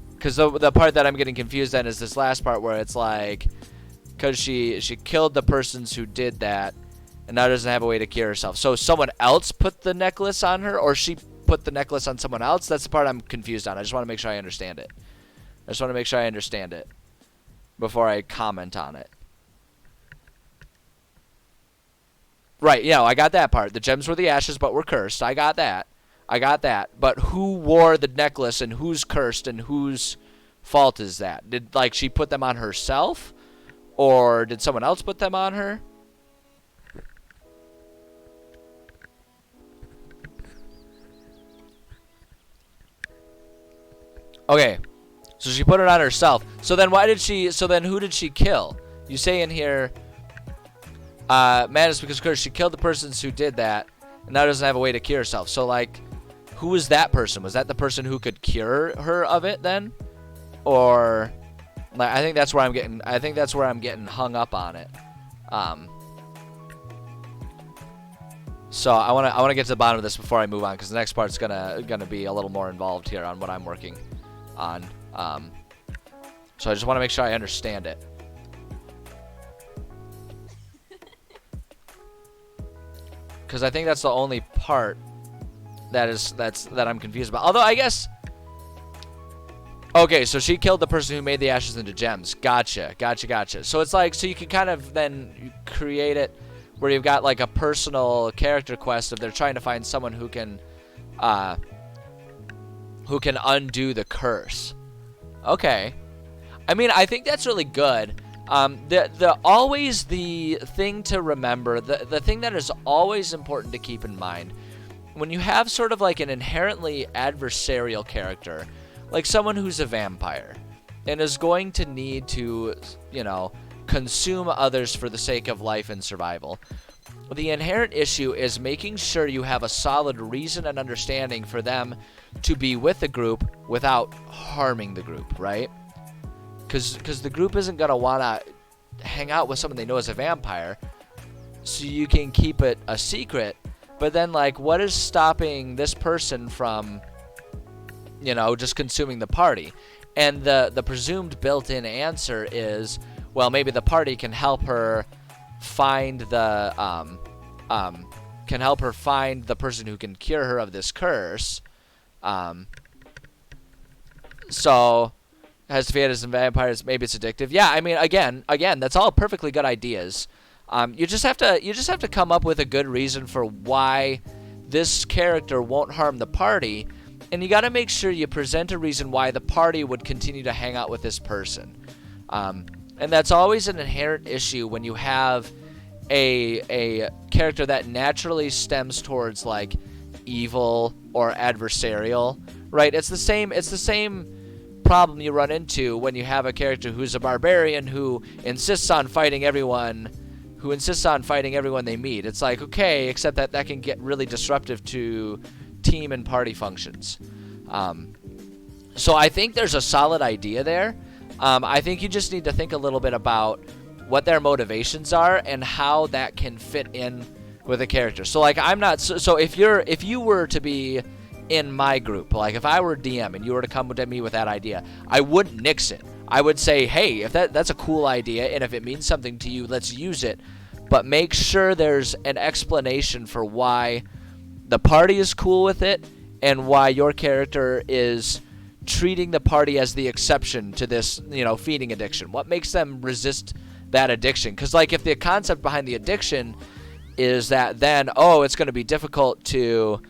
[SPEAKER 1] Because the part that I'm getting confused then is this last part where it's like, because she killed the persons who did that, and now doesn't have a way to cure herself. So someone else put the necklace on her, or she put the necklace on someone else? That's the part I'm confused on. I just want to make sure I understand it. Before I comment on it. Right, yeah, I got that part. The gems were the ashes but were cursed. I got that. But who wore the necklace and who's cursed and whose fault is that? Did, like, she put them on herself? Or did someone else put them on her? Okay, so she put it on herself. So then who did she kill? You say in here, madness because cursed. She killed the persons who did that, and now doesn't have a way to cure herself. So, like, who was that person? Was that the person who could cure her of it then? Or, like, I think that's where I'm getting hung up on it. So I want to get to the bottom of this before I move on, because the next part's gonna be a little more involved here on what I'm working on. So I just want to make sure I understand it. Because I think that's the only part that I'm confused about. Although I guess, okay, so she killed the person who made the ashes into gems. Gotcha. So it's like, so you can kind of then create it where you've got like a personal character quest if they're trying to find someone who can undo the curse. Okay. I mean, I think that's really good. Always the thing to remember, the thing that is always important to keep in mind, when you have sort of like an inherently adversarial character, like someone who's a vampire, and is going to need to, consume others for the sake of life and survival, the inherent issue is making sure you have a solid reason and understanding for them to be with the group without harming the group, right? Because the group isn't going to want to hang out with someone they know is a vampire, so you can keep it a secret. But then, like, what is stopping this person from, just consuming the party? And the presumed built-in answer is, well, maybe the party can help her find the person who can cure her of this curse. So has to feed us and vampires. Maybe it's addictive. Yeah, I mean, again, that's all perfectly good ideas. You just have to come up with a good reason for why this character won't harm the party, and you got to make sure you present a reason why the party would continue to hang out with this person. And that's always an inherent issue when you have a character that naturally stems towards like evil or adversarial, right? It's the same problem you run into when you have a character who's a barbarian who insists on fighting everyone they meet. It's like, okay, except that can get really disruptive to team and party functions. So I think there's a solid idea there. I think you just need to think a little bit about what their motivations are and how that can fit in with a character. So like, so if you were to be in my group, like if I were DM and you were to come to me with that idea, I wouldn't nix it. I would say, hey, if that's a cool idea and if it means something to you, let's use it. But make sure there's an explanation for why the party is cool with it and why your character is treating the party as the exception to this, feeding addiction. What makes them resist that addiction. Because like if the concept behind the addiction is that then it's going to be difficult to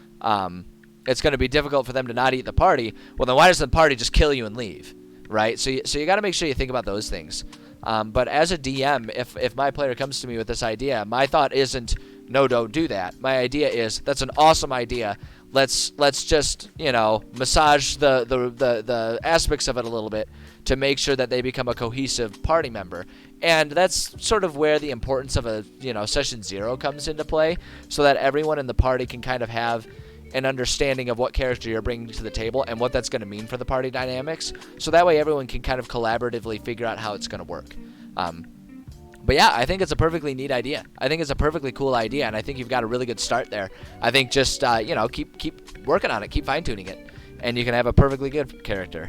[SPEAKER 1] it's going to be difficult for them to not eat the party. Well, then why doesn't the party just kill you and leave, right? So you got to make sure you think about those things. But as a DM, if my player comes to me with this idea, my thought isn't, no, don't do that. My idea is, that's an awesome idea. Let's just, massage the aspects of it a little bit to make sure that they become a cohesive party member. And that's sort of where the importance of a, session 0 comes into play, so that everyone in the party can kind of have an understanding of what character you're bringing to the table and what that's going to mean for the party dynamics. So that way everyone can kind of collaboratively figure out how it's going to work. But yeah, I think it's a perfectly neat idea. I think it's a perfectly cool idea, and I think you've got a really good start there. I think just, keep working on it, keep fine-tuning it, and you can have a perfectly good character.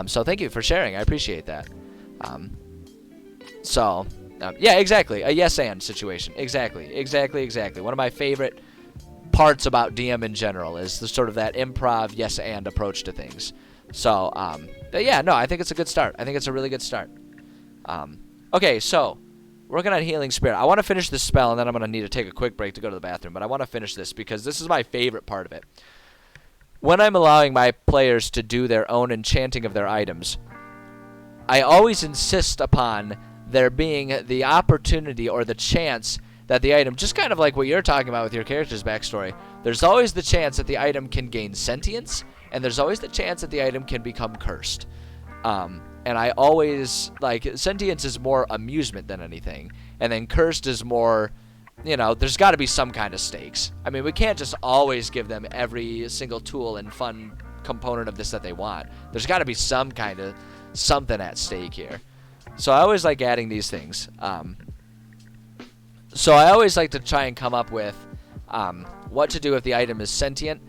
[SPEAKER 1] So thank you for sharing. I appreciate that. Yeah, exactly. A yes-and situation. Exactly. One of my favorite parts about DM in general is the sort of that improv yes-and approach to things. So, yeah, no, I think it's a good start. I think it's a really good start. Okay, so working on Healing Spirit. I want to finish this spell, and then I'm going to need to take a quick break to go to the bathroom. But I want to finish this because this is my favorite part of it. When I'm allowing my players to do their own enchanting of their items, I always insist upon there being the opportunity or the chance that the item, just kind of like what you're talking about with your character's backstory, there's always the chance that the item can gain sentience, and there's always the chance that the item can become cursed. And I always, sentience is more amusement than anything, and then cursed is more, there's got to be some kind of stakes. I mean, we can't just always give them every single tool and fun component of this that they want. There's got to be some kind of something at stake here. So I always like adding these things. So I always like to try and come up with what to do if the item is sentient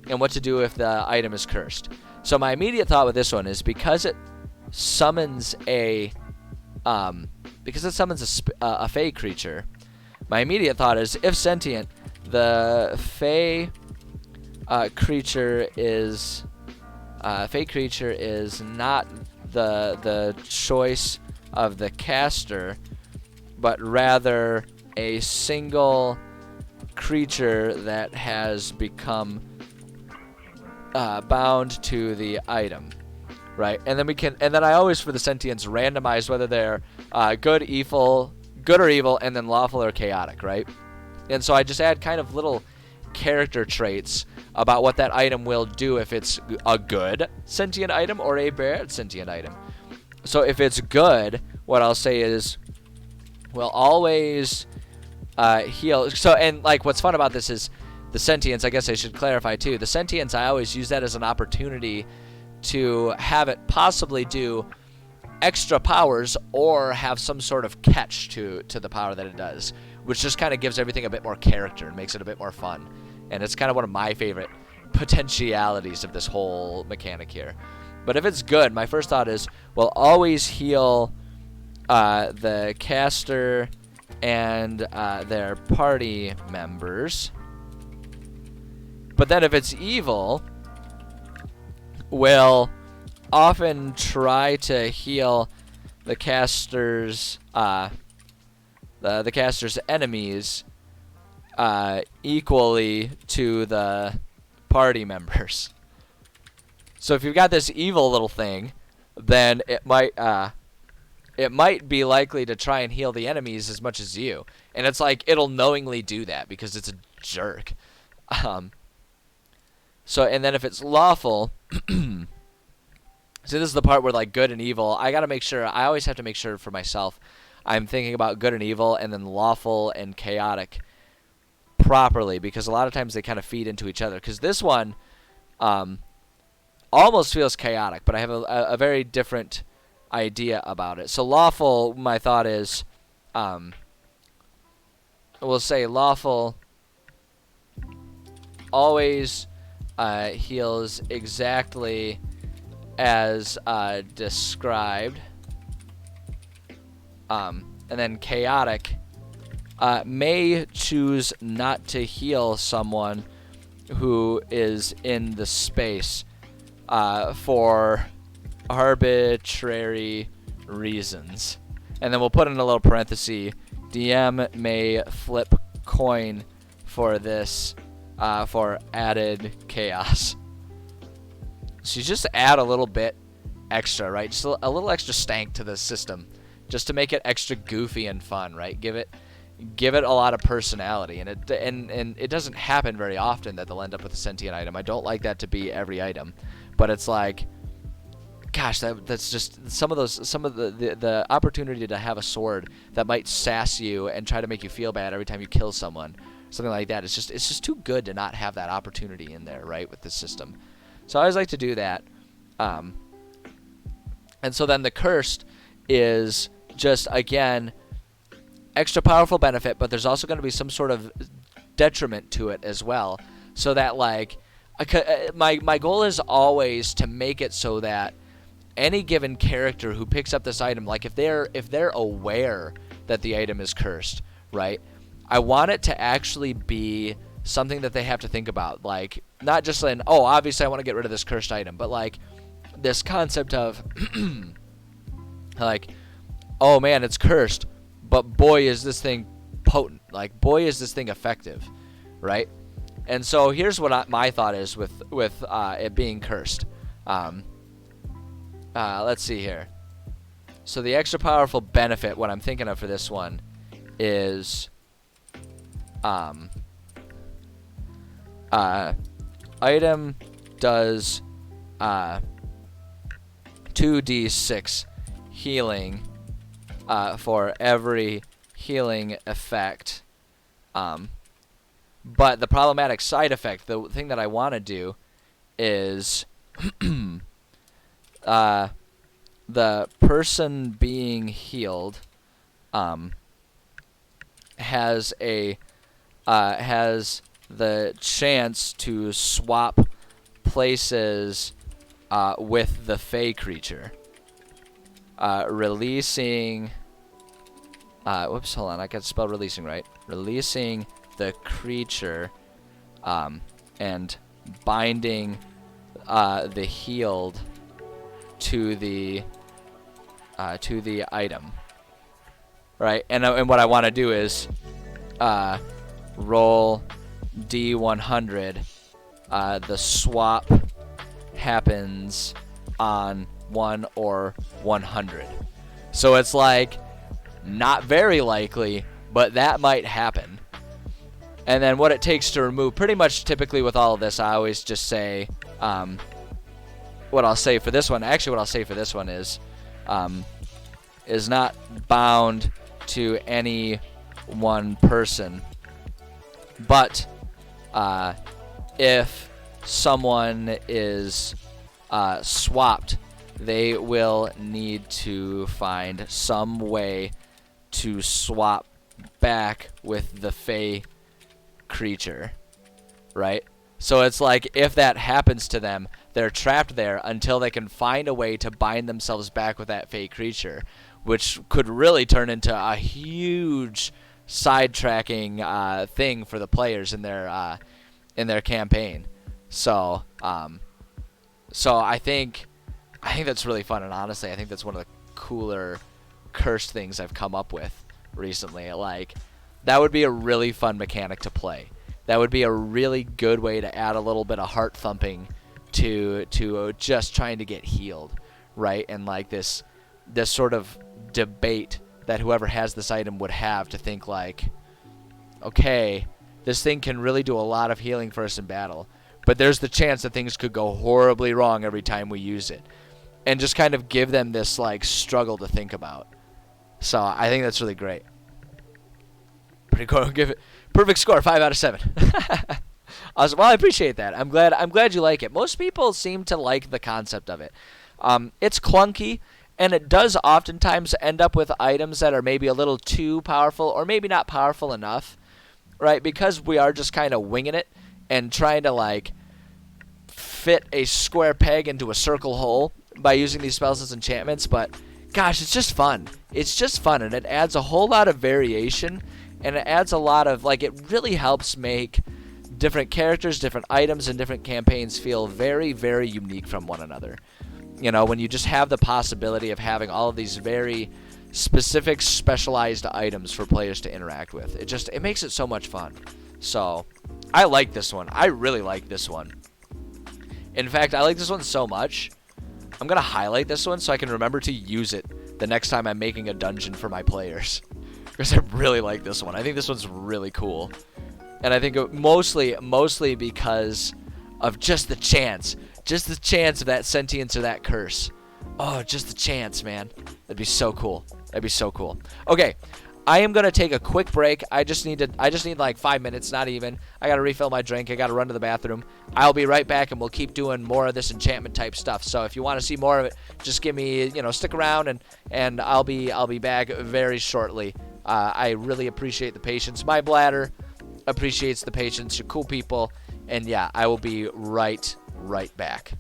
[SPEAKER 1] and what to do if the item is cursed. So my immediate thought with this one is because it summons a fey creature, my immediate thought is if sentient, the fey creature is not the choice of the caster, but rather a single creature that has become bound to the item, right? And then I always, for the sentience, randomize whether they're good or evil, and then lawful or chaotic, right? And so I just add kind of little character traits about what that item will do if it's a good sentient item or a bad sentient item. So if it's good, what I'll say is, we'll always heal. So, and what's fun about this is the sentience, I guess I should clarify too. The sentience, I always use that as an opportunity to have it possibly do extra powers or have some sort of catch to the power that it does, which just kind of gives everything a bit more character and makes it a bit more fun. And it's kind of one of my favorite potentialities of this whole mechanic here. But if it's good, my first thought is we'll always heal the caster and their party members. But then if it's evil, we'll often try to heal the caster's the caster's enemies equally to the party members. So if you've got this evil little thing, then it might be likely to try and heal the enemies as much as you. And it's it'll knowingly do that because it's a jerk. So, and then if it's lawful, so this is the part where good and evil, I always have to make sure for myself, I'm thinking about good and evil and then lawful and chaotic properly, because a lot of times they kind of feed into each other. Because this one almost feels chaotic, but I have a very different idea about it. So lawful, my thought is, we'll say lawful always heals exactly as described, and then chaotic may choose not to heal someone who is in the space for arbitrary reasons. And then we'll put in a little parenthesis, DM may flip coin for this, for added chaos. So you just add a little bit extra, right? Just a little extra stank to the system, just to make it extra goofy and fun, right? Give it a lot of personality, and it doesn't happen very often that they'll end up with a sentient item. I don't like that to be every item, but it's like, gosh, that's just some of the opportunity to have a sword that might sass you and try to make you feel bad every time you kill someone, something like that. It's just too good to not have that opportunity in there, right, with this system. So I always like to do that. And so then the cursed is just, again, extra powerful benefit, but there's also going to be some sort of detriment to it as well. So that, like, my goal is always to make it so that any given character who picks up this item, like if they're aware that the item is cursed, right? I want it to actually be something that they have to think about, like not just saying, oh, obviously I want to get rid of this cursed item, but like this concept of like, oh man, it's cursed, but boy is this thing potent, like boy is this thing effective, right? And so here's what my thought is with it being cursed. Let's see here. So the extra powerful benefit, what I'm thinking of for this one is item does 2d6 healing for every healing effect. But the problematic side effect, the thing that I want to do is the person being healed has the chance to swap places with the Fey creature, releasing. Whoops, hold on, I got to spell releasing right. Releasing the creature, and binding the healed to the item, right? And what I want to do is roll D100. The swap happens on 1 or 100. So it's like not very likely, but that might happen. And then what it takes to remove, pretty much typically with all of this, I always just say, what I'll say for this one is not bound to any one person, but if someone is swapped, they will need to find some way to swap back with the Fey creature, right? So it's like if that happens to them, they're trapped there until they can find a way to bind themselves back with that Fey creature, which could really turn into a huge sidetracking thing for the players in their campaign. So I think that's really fun, and honestly, I think that's one of the cooler cursed things I've come up with recently. Like, that would be a really fun mechanic to play. That would be a really good way to add a little bit of heart thumping to just trying to get healed, right? And like this sort of debate that whoever has this item would have to think like, okay, this thing can really do a lot of healing for us in battle, but there's the chance that things could go horribly wrong every time we use it, and just kind of give them this like struggle to think about. So I think that's really great. Pretty cool. Give it perfect score, 5 out of 7. Awesome. Well, I appreciate that. I'm glad you like it. Most people seem to like the concept of it. It's clunky, and it does oftentimes end up with items that are maybe a little too powerful, or maybe not powerful enough, right? Because we are just kind of winging it and trying to like fit a square peg into a circle hole by using these spells as enchantments. But gosh, it's just fun. It's just fun, and it adds a whole lot of variation, and it adds a lot of, like, it really helps make different characters, different items, and different campaigns feel very, very unique from one another. You know, when you just have the possibility of having all of these very specific specialized items for players to interact with. It makes it so much fun. So I like this one. I really like this one. In fact, I like this one so much, I'm going to highlight this one so I can remember to use it the next time I'm making a dungeon for my players. Because I really like this one. I think this one's really cool. And I think mostly because of just the chance of that sentience or that curse. Oh, just the chance, man. That'd be so cool. That'd be so cool. Okay, I am gonna take a quick break. I just need like 5 minutes, not even. I gotta refill my drink. I gotta run to the bathroom. I'll be right back, and we'll keep doing more of this enchantment type stuff. So if you want to see more of it, just give me, stick around, and I'll be back very shortly. I really appreciate the patience. My bladder appreciates the patience. You're cool people, and yeah, I will be right back.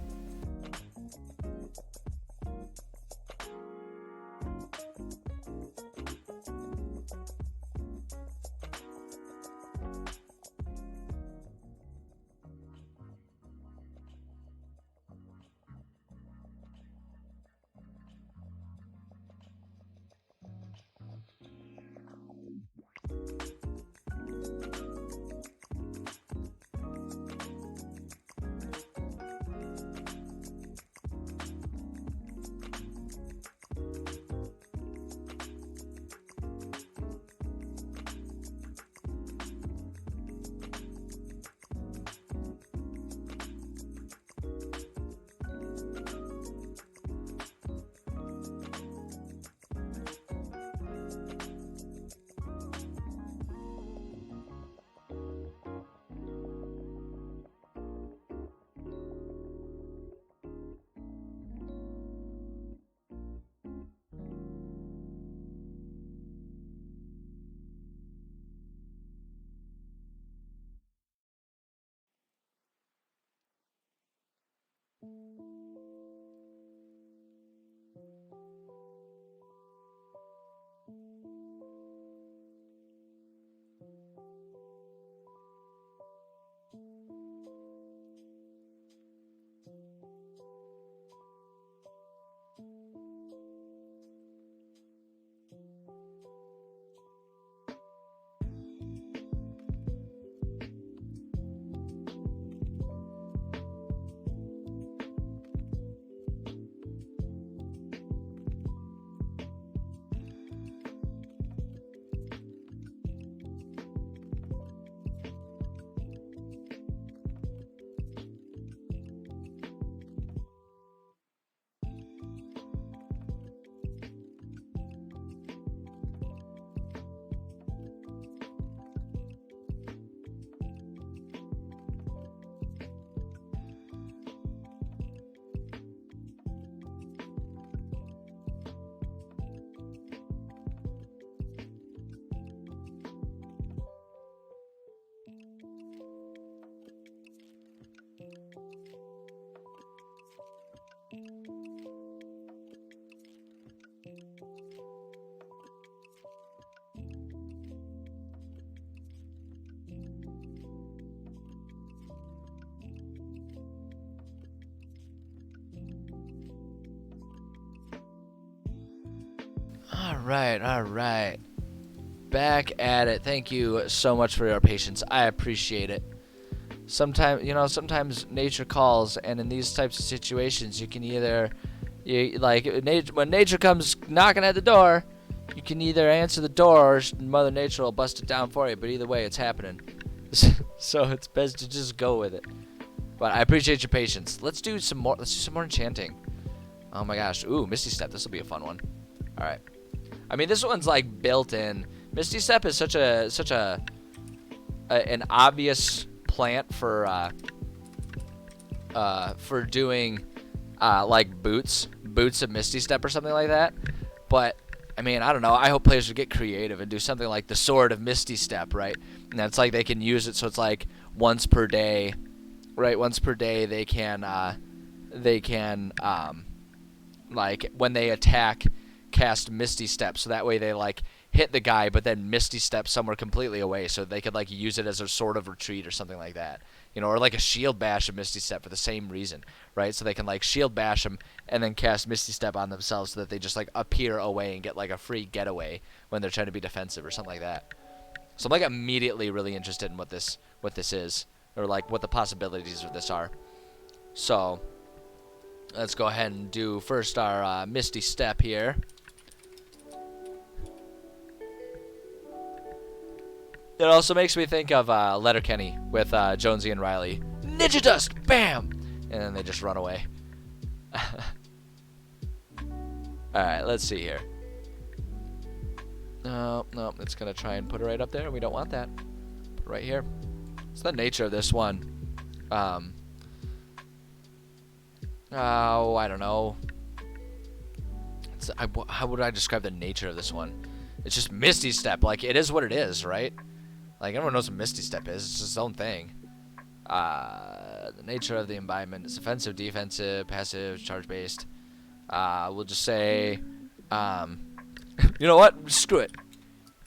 [SPEAKER 1] All right. Back at it. Thank you so much for your patience. I appreciate it. Sometimes nature calls, and in these types of situations, you can when nature comes knocking at the door, you can either answer the door or Mother Nature will bust it down for you. But either way, it's happening. So it's best to just go with it. But I appreciate your patience. Let's do some more enchanting. Oh my gosh. Ooh, Misty Step. This will be a fun one. All right. I mean, this one's like built in. Misty Step is such an obvious plant for doing like boots of Misty Step or something like that. But I mean, I don't know. I hope players would get creative and do something like the Sword of Misty Step, right? And that's like they can use it so it's like once per day, right? Once per day they can like when they attack, cast Misty Step, so that way they like hit the guy, but then Misty Step somewhere completely away, so they could like use it as a sword of retreat or something like that. You know, or like a shield bash of Misty Step for the same reason, right? So they can like shield bash them and then cast Misty Step on themselves so that they just like appear away and get like a free getaway when they're trying to be defensive or something like that. So I'm like immediately really interested in what this is, or like what the possibilities of this are. So let's go ahead and do first our Misty Step here. It also makes me think of Letterkenny with Jonesy and Riley. Ninja Dust! Bam! And then they just run away. Alright, let's see here. No, it's going to try and put it right up there. We don't want that. Put it right here. It's the nature of this one. Oh, I don't know. How would I describe the nature of this one? It's just Misty Step. Like, it is what it is, right? Like, everyone knows what Misty Step is. It's just its own thing. The nature of the environment is offensive, defensive, passive, charge-based. We'll just say, you know what? Screw it.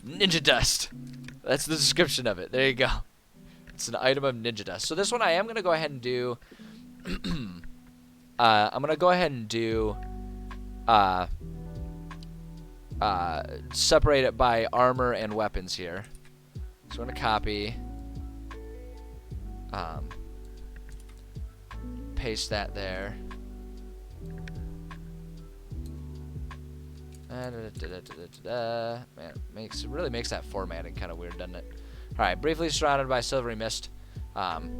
[SPEAKER 1] Ninja Dust. That's the description of it. There you go. It's an item of Ninja Dust. So this one I am going to go ahead and do... I'm going to go ahead and do... separate it by armor and weapons here. So I'm going to copy, paste that there. Man, it really makes that formatting kind of weird, doesn't it? All right, briefly surrounded by silvery mist. And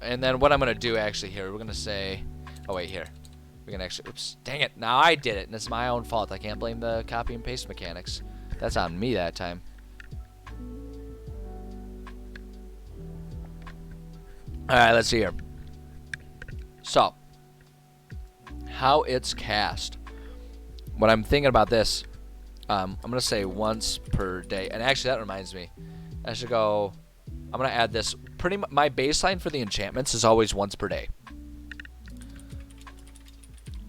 [SPEAKER 1] then what I'm going to do actually here, we're going to say, oh wait, here. We're going to actually, oops, dang it. Now I did it, and it's my own fault. I can't blame the copy and paste mechanics. That's on me that time. Alright, let's see here. So, how it's cast. When I'm thinking about this, I'm going to say once per day. And actually, that reminds me. I should go... I'm going to add this. My baseline for the enchantments is always once per day.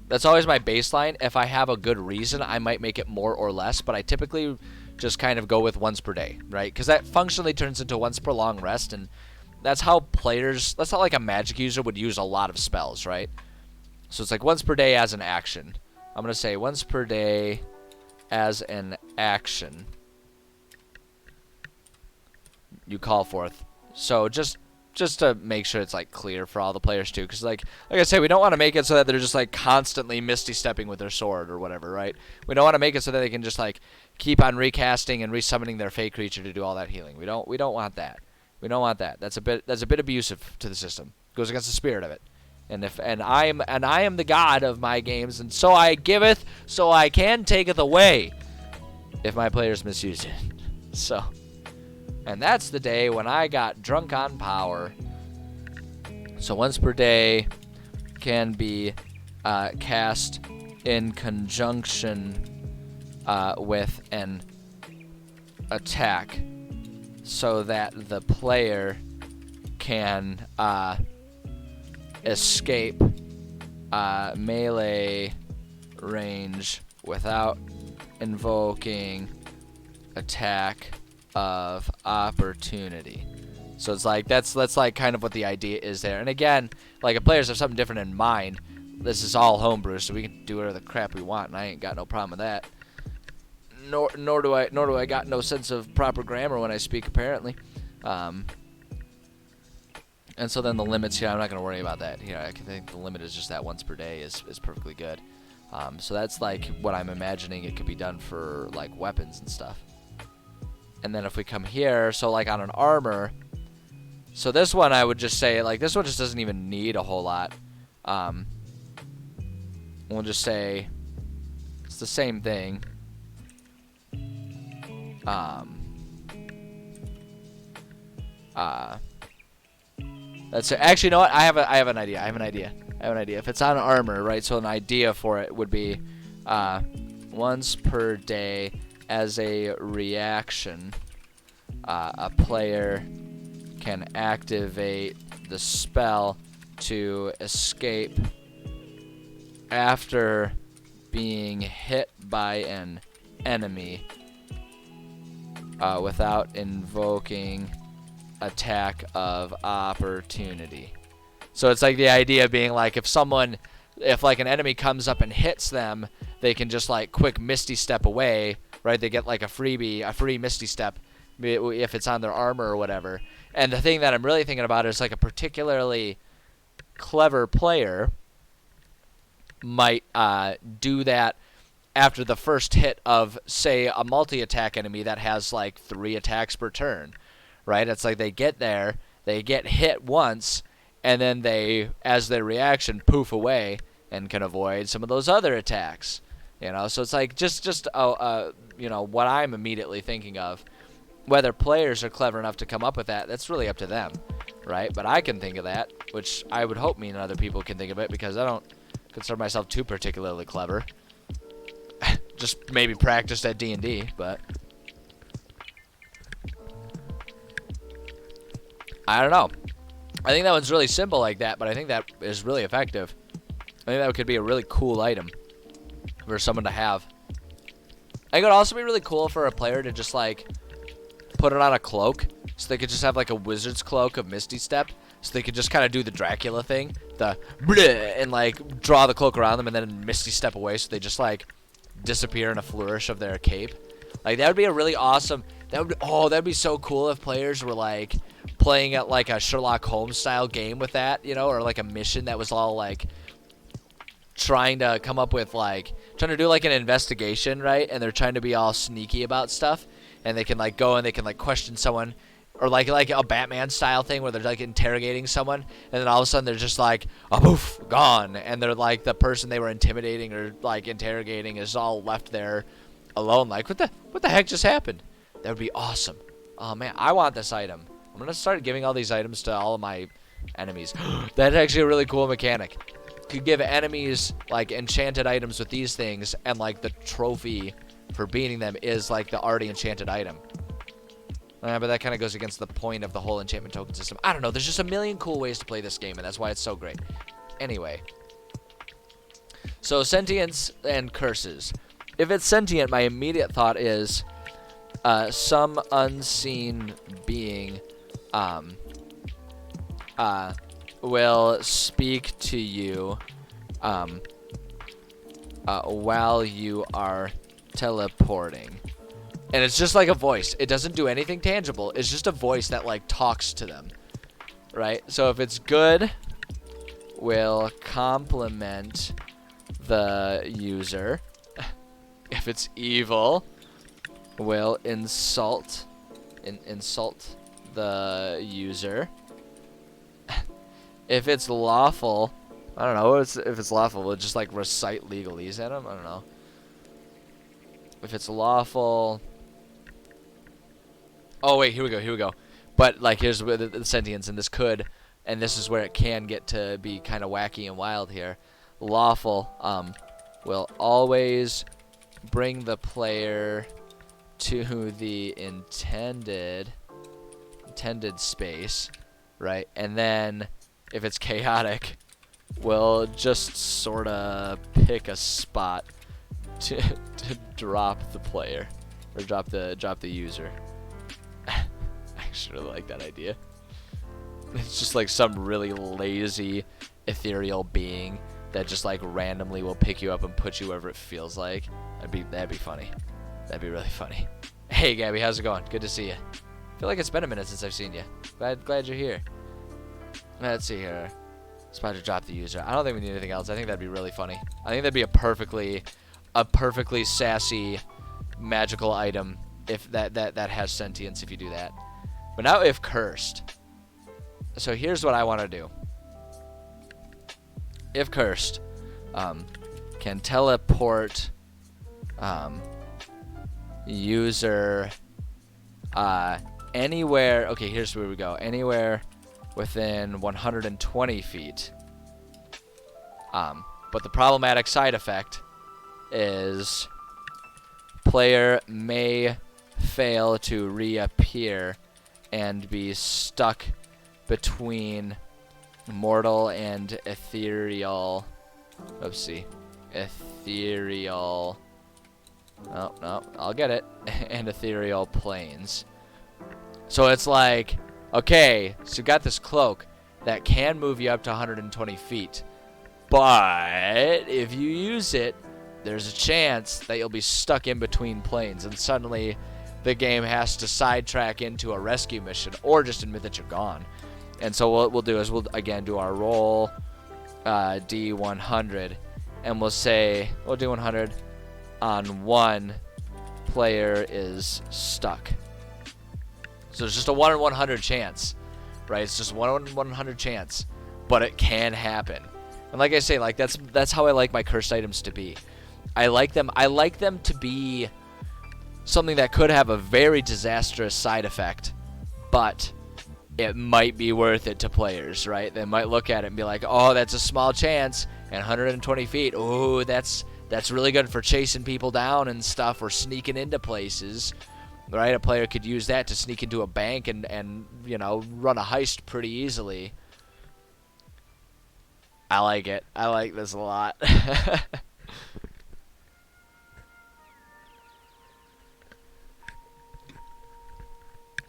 [SPEAKER 1] That's always my baseline. If I have a good reason, I might make it more or less. But I typically just kind of go with once per day, right? Because that functionally turns into once per long rest. And that's how like a magic user would use a lot of spells, right? So it's like once per day as an action. I'm going to say once per day as an action you call forth. So just to make sure it's like clear for all the players too, because like I say, we don't want to make it so that they're just like constantly misty stepping with their sword or whatever, right? We don't want to make it so that they can just like keep on recasting and resummoning their fake creature to do all that healing. We don't want that. We don't want that. That's a bit abusive to the system. Goes against the spirit of it. And I am the god of my games, and so I giveth, so I can taketh away, if my players misuse it. So, and that's the day when I got drunk on power. So once per day can be cast in conjunction with an attack, so that the player can escape melee range without invoking attack of opportunity. So it's like that's like kind of what the idea is there. And again, like if players have something different in mind, this is all homebrew, so we can do whatever the crap we want, and I ain't got no problem with that. Nor do I got no sense of proper grammar when I speak, apparently. And so then the limits here, I'm not going to worry about that here. I think the limit is just that once per day is perfectly good. So that's like what I'm imagining it could be done for like weapons and stuff. And then if we come here, so like on an armor, so this one I would just say, like this one just doesn't even need a whole lot. We'll just say it's the same thing. That's it. Actually, you know what? I have an idea. If it's on armor, right? So an idea for it would be once per day as a reaction, a player can activate the spell to escape after being hit by an enemy without invoking attack of opportunity. So it's like the idea being like if like an enemy comes up and hits them, they can just like quick Misty Step away, right? They get like a free Misty Step if it's on their armor or whatever. And the thing that I'm really thinking about is like a particularly clever player might do that after the first hit of, say, a multi-attack enemy that has like 3 attacks per turn, right? It's like they get there, they get hit once, and then they, as their reaction, poof away and can avoid some of those other attacks. You know, so it's like just you know, what I'm immediately thinking of. Whether players are clever enough to come up with that, that's really up to them, right? But I can think of that, which I would hope mean other people can think of it, because I don't consider myself too particularly clever. Just maybe practiced at D&D, but I don't know. I think that one's really simple like that, but I think that is really effective. I think that could be a really cool item for someone to have. I think it would also be really cool for a player to just like put it on a cloak, so they could just have like a wizard's cloak of Misty Step, so they could just kind of do the Dracula thing, the bleh, and like draw the cloak around them and then Misty Step away, so they just like disappear in a flourish of their cape. Like that would be a really awesome. That'd be so cool if players were like playing at like a Sherlock Holmes style game with that, you know, or like a mission that was all like trying to come up with like trying to do like an investigation, right? And they're trying to be all sneaky about stuff, and they can like go and they can like question someone, or like a Batman style thing where they're like interrogating someone, and then all of a sudden they're just like, oh, poof, gone, and they're like the person they were intimidating or like interrogating is all left there alone. Like what the heck just happened? That would be awesome. Oh man, I want this item. I'm gonna start giving all these items to all of my enemies. That's actually a really cool mechanic. Could give enemies like enchanted items with these things, and like the trophy for beating them is like the already enchanted item. But that kind of goes against the point of the whole enchantment token system. I don't know. There's just a million cool ways to play this game, and that's why it's so great. Anyway. So, sentience and curses. If it's sentient, my immediate thought is some unseen being will speak to you while you are teleporting. And it's just like a voice. It doesn't do anything tangible. It's just a voice that like talks to them, right? So if it's good, will compliment the user. If it's evil, will insult the user. If it's lawful, I don't know. If it's lawful, we'll just like recite legalese at them. I don't know. If it's lawful. Oh wait, here we go. But like here's the sentience, and this is where it can get to be kind of wacky and wild here. Lawful will always bring the player to the intended space, right? And then if it's chaotic, we'll just sort of pick a spot to drop the player, or drop the user. I actually really like that idea. It's just like some really lazy ethereal being that just like randomly will pick you up and put you wherever it feels like. That'd be funny. That'd be really funny. Hey Gabby, how's it going? Good to see you. I feel like it's been a minute since I've seen you. Glad you're here. Let's see here. Spot to drop the user. I don't think we need anything else. I think that'd be really funny. I think that'd be a perfectly sassy magical item if that has sentience if you do that. But now if cursed. So here's what I want to do. If cursed, can teleport user anywhere. Okay, here's where we go. Anywhere within 120 feet. But the problematic side effect is player may fail to reappear and be stuck between mortal and ethereal. Ethereal No, no, I'll get it. And ethereal planes. So it's like, okay, so you got this cloak that can move you up to 120 feet. But if you use it, there's a chance that you'll be stuck in between planes, and suddenly the game has to sidetrack into a rescue mission, or just admit that you're gone. And so what we'll do is we'll again do our roll D100, and we'll say we'll do 100 on one player is stuck. So it's just a 1 in 100 chance, right? It's just 1 in 100 chance, but it can happen. And like I say, like that's how I like my cursed items to be. I like them to be something that could have a very disastrous side effect, but it might be worth it to players, right? They might look at it and be like, "Oh, that's a small chance, and 120 feet. Oh, that's really good for chasing people down and stuff, or sneaking into places." Right? A player could use that to sneak into a bank and you know, run a heist pretty easily. I like it. I like this a lot.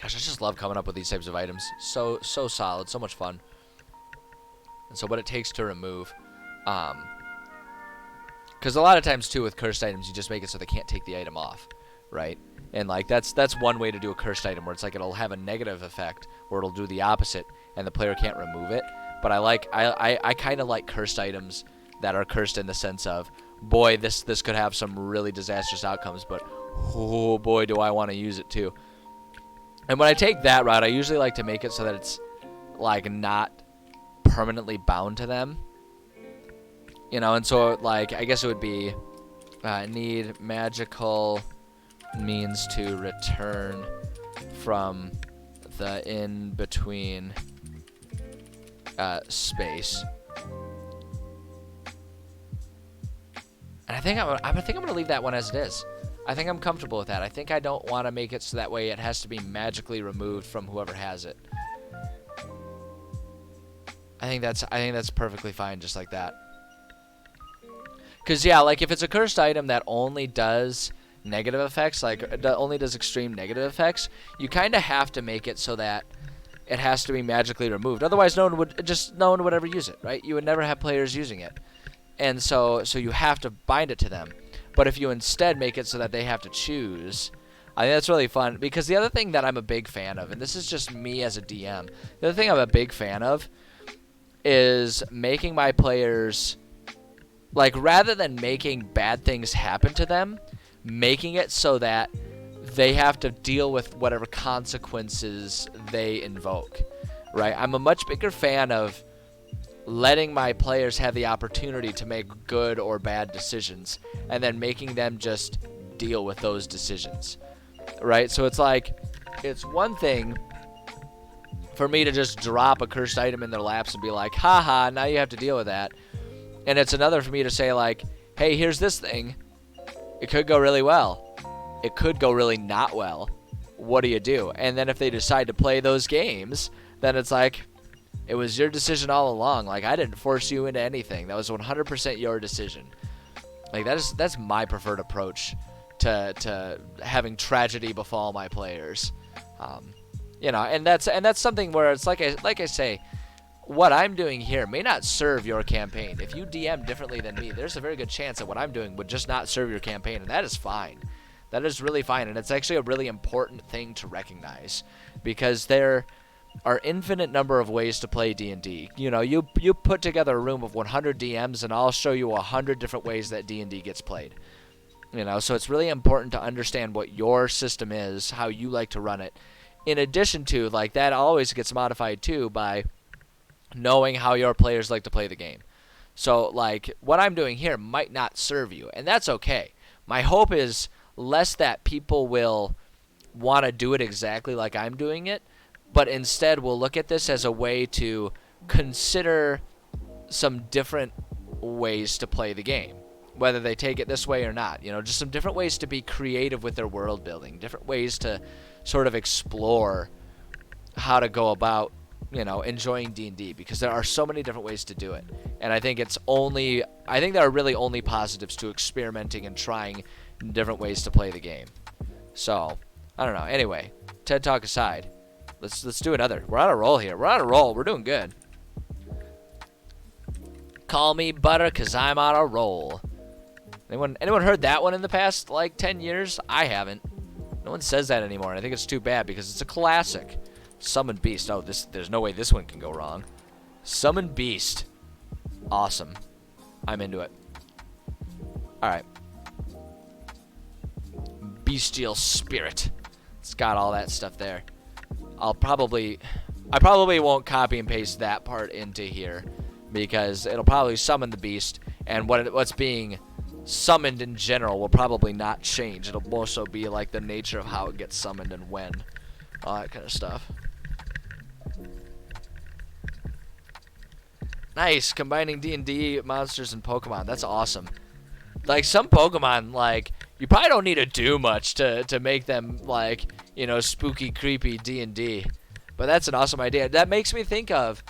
[SPEAKER 1] Gosh, I just love coming up with these types of items. So solid, so much fun. And so what it takes to remove. Because a lot of times, too, with cursed items, you just make it so they can't take the item off, right? And, like, that's one way to do a cursed item, where it's like it'll have a negative effect, or it'll do the opposite, and the player can't remove it. But I kind of like cursed items that are cursed in the sense of, boy, this could have some really disastrous outcomes, but oh boy, do I want to use it too. And when I take that route, I usually like to make it so that it's like not permanently bound to them. You know, and so like I guess it would be need magical means to return from the in-between space. And I think I'm gonna leave that one as it is. I think I'm comfortable with that. I think I don't want to make it so that way it has to be magically removed from whoever has it. I think that's perfectly fine just like that. Cause yeah, like if it's a cursed item that only does negative effects, like only does extreme negative effects, you kind of have to make it so that it has to be magically removed. Otherwise, no one would ever use it, right? You would never have players using it, and so you have to bind it to them. But if you instead make it so that they have to choose, I think that's really fun. Because the other thing that I'm a big fan of, and this is just me as a DM, the other thing I'm a big fan of is making my players, like, rather than making bad things happen to them, making it so that they have to deal with whatever consequences they invoke, right? I'm a much bigger fan of letting my players have the opportunity to make good or bad decisions, and then making them just deal with those decisions, right? So it's like, it's one thing for me to just drop a cursed item in their laps and be like, haha, now you have to deal with that. And it's another for me to say like, hey, here's this thing. It could go really well. It could go really not well. What do you do? And then if they decide to play those games, then it's like, it was your decision all along. Like, I didn't force you into anything. That was 100% your decision. Like, that's my preferred approach to having tragedy befall my players. You know, and that's something where it's like I say, what I'm doing here may not serve your campaign. If you DM differently than me, there's a very good chance that what I'm doing would just not serve your campaign, and that is fine. That is really fine, and it's actually a really important thing to recognize, because there are infinite number of ways to play D&D. You know, you put together a room of 100 DMs, and I'll show you 100 different ways that D&D gets played. You know, so it's really important to understand what your system is, how you like to run it. In addition to, like, that always gets modified too by knowing how your players like to play the game. So, like, what I'm doing here might not serve you, and that's okay. My hope is less that people will want to do it exactly like I'm doing it, but instead we'll look at this as a way to consider some different ways to play the game, whether they take it this way or not. You know, just some different ways to be creative with their world building, different ways to sort of explore how to go about, you know, enjoying D&D, because there are so many different ways to do it. And I think there are really only positives to experimenting and trying different ways to play the game. So, I don't know. Anyway, TED Talk aside, let's do another. We're on a roll here. We're on a roll. We're doing good. Call me butter, 'cause I'm on a roll. Anyone heard that one in the past, like, 10 years? I haven't. No one says that anymore, and I think it's too bad because it's a classic. Summon Beast. Oh, there's no way this one can go wrong. Summon Beast. Awesome. I'm into it. Alright. Bestial Spirit. It's got all that stuff there. I probably won't copy and paste that part into here because it'll probably summon the beast, and what's being summoned in general will probably not change. It'll more so be like the nature of how it gets summoned and when. All that kind of stuff. Nice, combining D&D monsters and Pokemon. That's awesome. Like, some Pokemon, like, you probably don't need to do much to make them, like, you know, spooky, creepy D&D. But that's an awesome idea. That makes me think of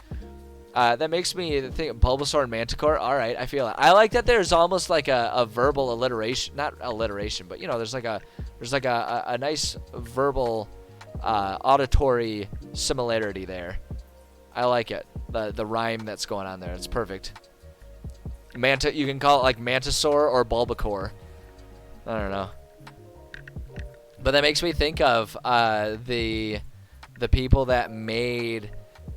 [SPEAKER 1] Bulbasaur and Manticore. All right, I feel it. I like that there's almost like a verbal alliteration, not alliteration, but, you know, there's like a nice verbal auditory similarity there. I like it. The rhyme that's going on there. It's perfect. You can call it like Mantisaur or Bulbacore. I don't know. But that makes me think of the people that made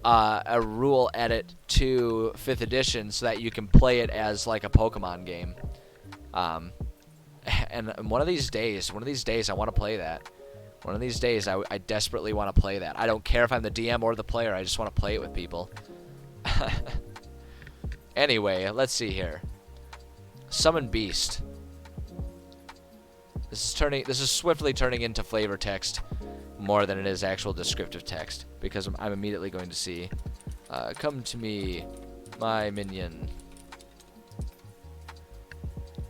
[SPEAKER 1] a rule edit to 5th edition so that you can play it as like a Pokemon game. And one of these days I want to play that. One of these days I desperately want to play that. I don't care if I'm the DM or the player. I just want to play it with people. Anyway, let's see here. Summon Beast. This is swiftly turning into flavor text more than it is actual descriptive text because I'm immediately going to see come to me, my minion.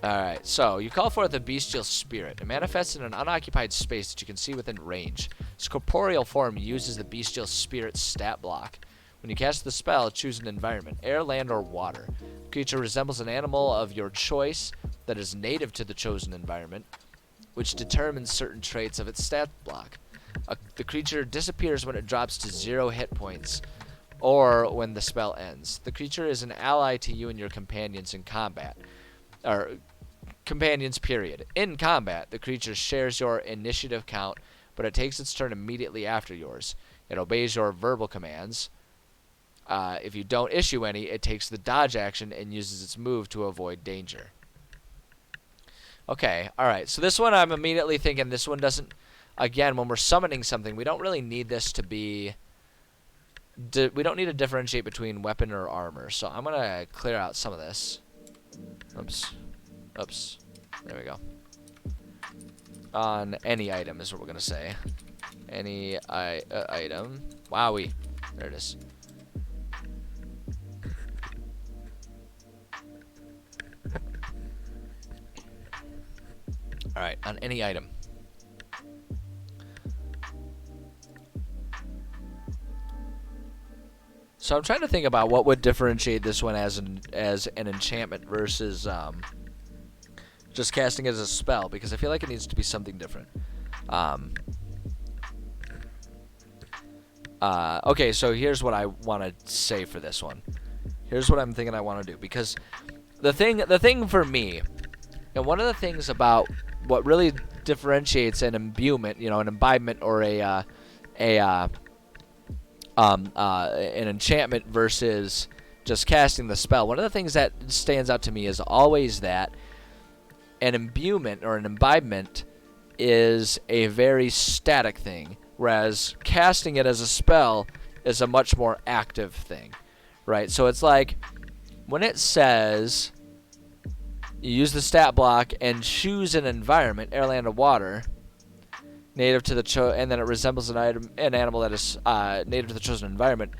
[SPEAKER 1] Alright, so you call forth a bestial spirit. It manifests in an unoccupied space that you can see within range. Its corporeal form uses the bestial spirit stat block. When you cast the spell, choose an environment, air, land, or water. The creature resembles an animal of your choice that is native to the chosen environment, which determines certain traits of its stat block. The creature disappears when it drops to 0 hit points, or when the spell ends. The creature is an ally to you and your companions in combat, or companions, period. In combat, the creature shares your initiative count, but it takes its turn immediately after yours. It obeys your verbal commands. If you don't issue any, it takes the dodge action and uses its move to avoid danger. Okay, alright. So this one I'm immediately thinking this one doesn't... Again, when we're summoning something, we don't really need this to be... we don't need to differentiate between weapon or armor. So I'm going to clear out some of this. Oops. Oops. There we go. On any item is what we're going to say. Any item. Wowie. There it is. Alright, on any item. So I'm trying to think about what would differentiate this one as an enchantment versus just casting it as a spell, because I feel like it needs to be something different. Okay, so here's what I want to say for this one. Here's what I'm thinking I want to do, because the thing for me, and one of the things about what really differentiates an imbuement, you know, an imbibement or an enchantment versus just casting the spell. One of the things that stands out to me is always that an imbuement or an imbibement is a very static thing, whereas casting it as a spell is a much more active thing, right? So it's like when it says you use the stat block and choose an environment, air, land, or water, native to the and then it resembles an animal that is native to the chosen environment.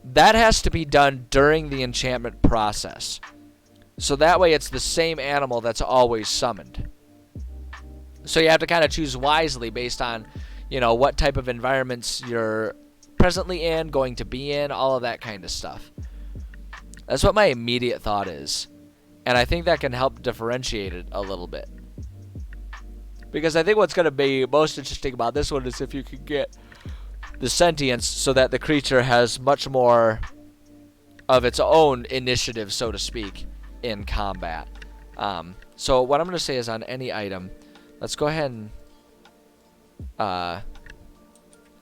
[SPEAKER 1] That has to be done during the enchantment process. So that way it's the same animal that's always summoned. So you have to kind of choose wisely based on, you know, what type of environments you're presently in, going to be in, all of that kind of stuff. That's what my immediate thought is. And I think that can help differentiate it a little bit. Because I think what's going to be most interesting about this one is if you can get the sentience so that the creature has much more of its own initiative, so to speak, in combat. So what I'm going to say is on any item, let's go ahead and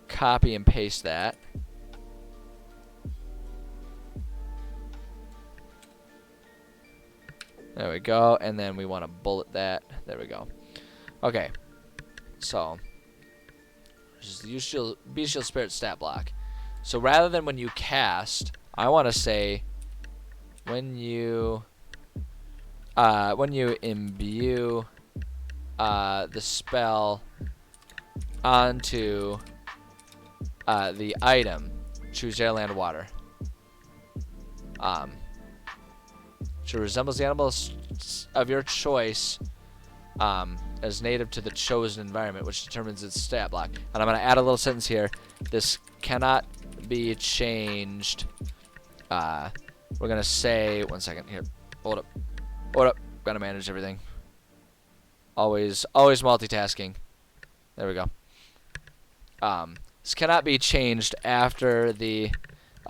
[SPEAKER 1] copy and paste that. There we go, and then we want to bullet that. There we go. Okay, so use shield, Beast Shield Spirit stat block. So rather than when you cast, I want to say when you imbue the spell onto the item, choose air, land, water. Which resembles the animals of your choice as native to the chosen environment, which determines its stat block. And I'm going to add a little sentence here. This cannot be changed. We're going to say, one second here. Hold up. Got to manage everything. Always multitasking. There we go. This cannot be changed after the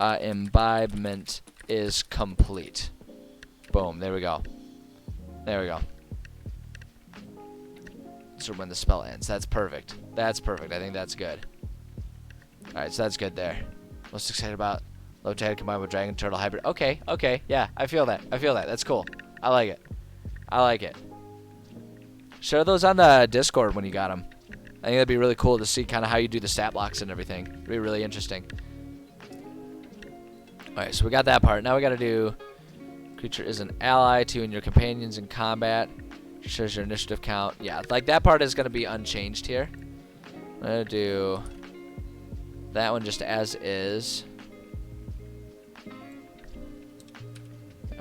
[SPEAKER 1] imbibement is complete. Boom, there we go. There we go. So when the spell ends. That's perfect. That's perfect. I think that's good. Alright, so that's good there. Most excited about low tide combined with dragon turtle hybrid. Okay, yeah, I feel that. That's cool. I like it. Share those on the Discord when you got them. I think that'd be really cool to see kind of how you do the stat blocks and everything. It'd be really interesting. Alright, so we got that part. Now we gotta do creature is an ally to you and your companions in combat. Shows your initiative count. Yeah, like that part is going to be unchanged here. I'm going to do that one just as is. There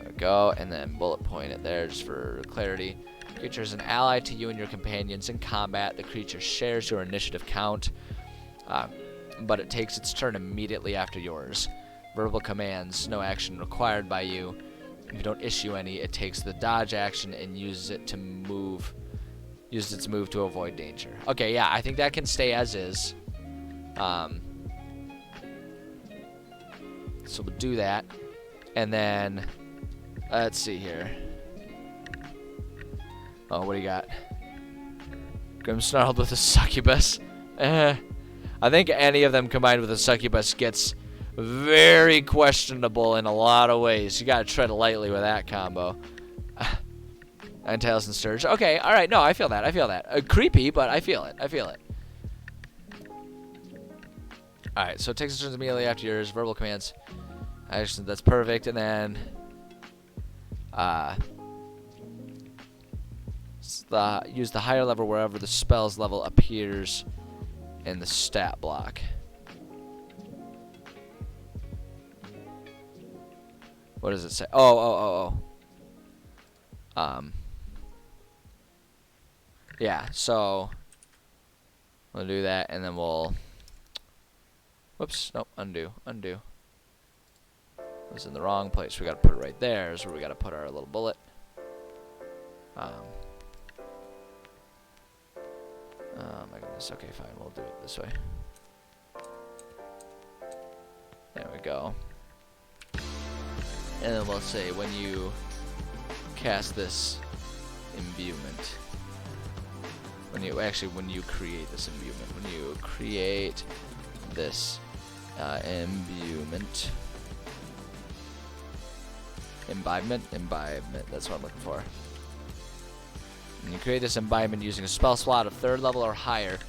[SPEAKER 1] we go. And then bullet point it there just for clarity. Creature is an ally to you and your companions in combat. The creature shares your initiative count, but it takes its turn immediately after yours. Verbal commands, no action required by you. If you don't issue any, it takes the dodge action and uses it to move. Uses its move to avoid danger. Okay, yeah, I think that can stay as is. So we'll do that, and then let's see here. Oh, what do you got? Grim snarled with a succubus. I think any of them combined with a succubus gets very questionable in a lot of ways. You gotta tread lightly with that combo. Nine Tails and Sturge. Okay, alright, no, I feel that. Creepy, but I feel it. Alright, so it takes its turns immediately after yours. Verbal commands. Actually, that's perfect. And then use the higher level wherever the spell's level appears in the stat block. What does it say? Yeah, so we'll do that, and then we'll... Whoops, nope, undo. It's in the wrong place. We gotta put it right there is where we gotta put our little bullet. Oh my goodness, okay, fine, we'll do it this way. There we go. And then we'll say when you cast this imbuement, when you create this imbuement, when you create this imbibement, that's what I'm looking for. When you create this imbibement using a spell slot of 3rd level or higher,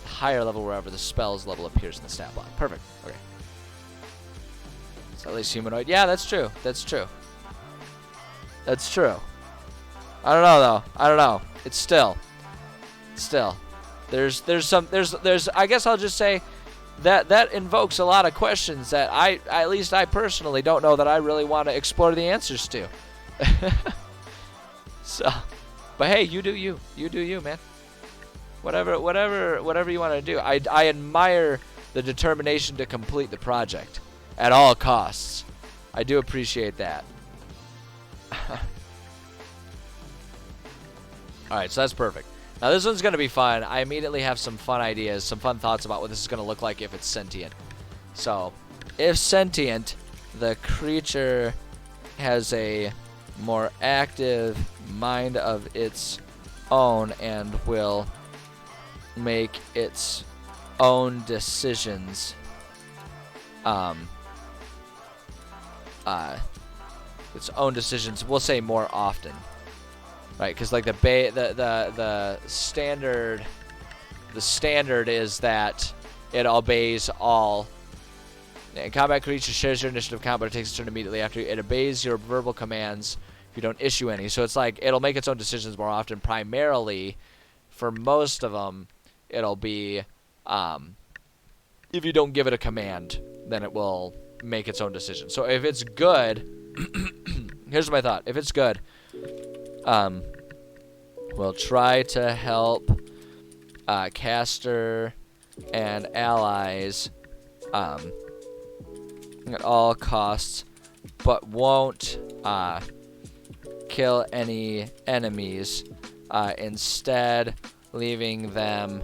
[SPEAKER 1] the higher level wherever the spell's level appears in the stat block. Perfect. Okay. It's at least humanoid. Yeah, that's true. That's true. I don't know though. It's still. There's I guess I'll just say that invokes a lot of questions that at least I personally don't know that I really want to explore the answers to. So, but hey, you do you, man. Whatever you want to do. I admire the determination to complete the project at all costs. I do appreciate that. Alright, so that's perfect. Now this one's going to be fun. I immediately have some fun ideas, some fun thoughts about what this is going to look like if it's sentient. So, if sentient, the creature has a more active mind of its own and will make its own decisions. Its own decisions. We'll say more often, right? Because like the standard is that it obeys all. A combat creature shares your initiative count, but it takes its turn immediately after it obeys your verbal commands if you don't issue any. So it's like it'll make its own decisions more often. Primarily, for most of them, it'll be if you don't give it a command, then it will make its own decision. So if it's good, here's my thought. If it's good, we'll try to help caster and allies at all costs, but won't kill any enemies, instead leaving them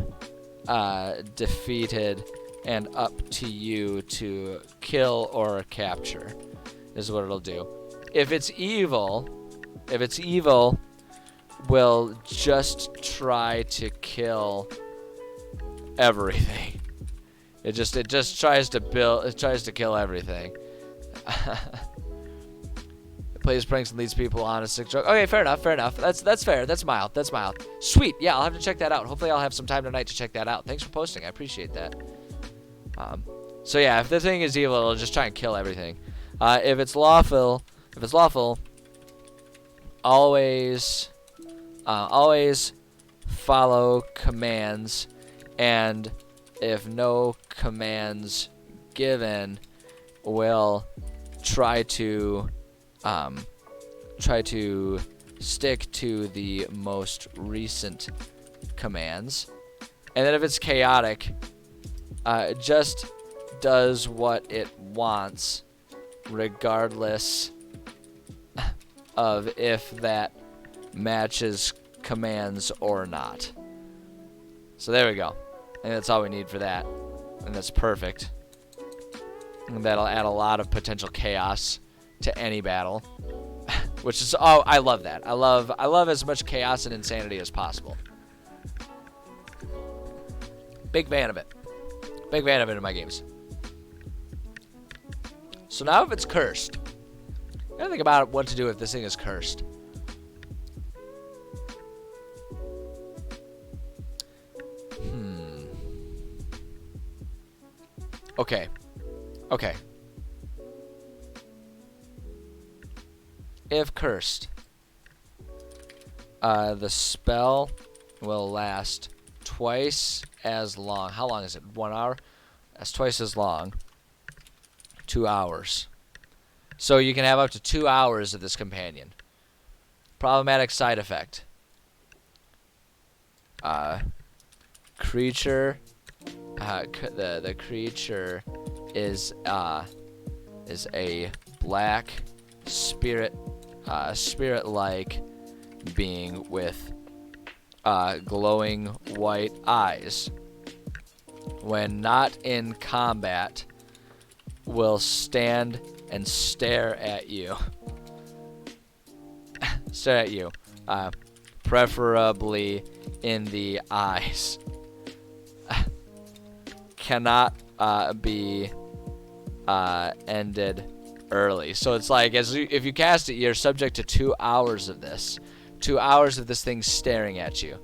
[SPEAKER 1] defeated and up to you to kill or capture is what it'll do. If it's evil, we'll just try to kill everything. It just tries to kill everything. It plays pranks and leads people on a sick joke. Okay, fair enough. That's fair. That's mild. Sweet. Yeah, I'll have to check that out. Hopefully I'll have some time tonight to check that out. Thanks for posting. I appreciate that. So yeah, if the thing is evil, it'll just try and kill everything. If it's lawful, always follow commands, and if no commands given, will try to stick to the most recent commands. And then if it's chaotic, just does what it wants, regardless of if that matches commands or not. So there we go. I think that's all we need for that. And that's perfect. And that'll add a lot of potential chaos to any battle. Which is, oh, I love that. I love as much chaos and insanity as possible. Big fan of it. Big fan of it in my games. So now if it's cursed, I gotta think about what to do if this thing is cursed. Okay. If cursed, the spell will last twice as long. How long is it? 1 hour? That's twice as long. 2 hours. So you can have up to 2 hours of this companion. Problematic side effect. Creature. The creature is a black spirit-like being with glowing white eyes. When not in combat, will stand and stare at you. Preferably in the eyes. Cannot be ended early. So it's like if you cast it, you're subject to 2 hours of this. 2 hours of this thing staring at you.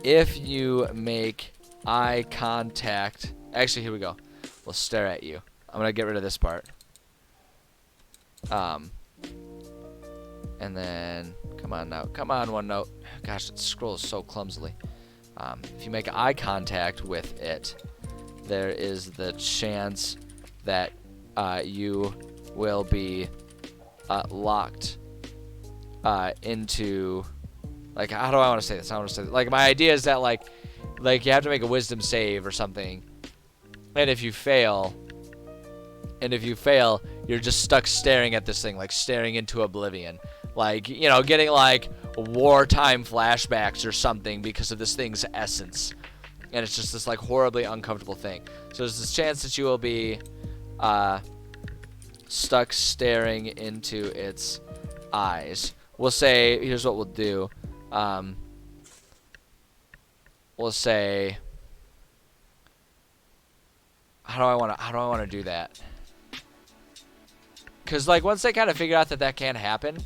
[SPEAKER 1] If you make eye contact, actually here we go. We'll stare at you. I'm gonna get rid of this part. And then come on OneNote. Gosh, it scrolls so clumsily. If you make eye contact with it, there is the chance that you will be locked into, like, how do I want to say this? Like, my idea is that like you have to make a wisdom save or something, and if you fail, you're just stuck staring at this thing, like staring into oblivion, like, you know, getting like wartime flashbacks or something because of this thing's essence. And it's just this like horribly uncomfortable thing. So there's this chance that you will be stuck staring into its eyes. We'll say, here's what we'll do. We'll say, how do I want to do that? Because like once they kind of figure out that that can't happen,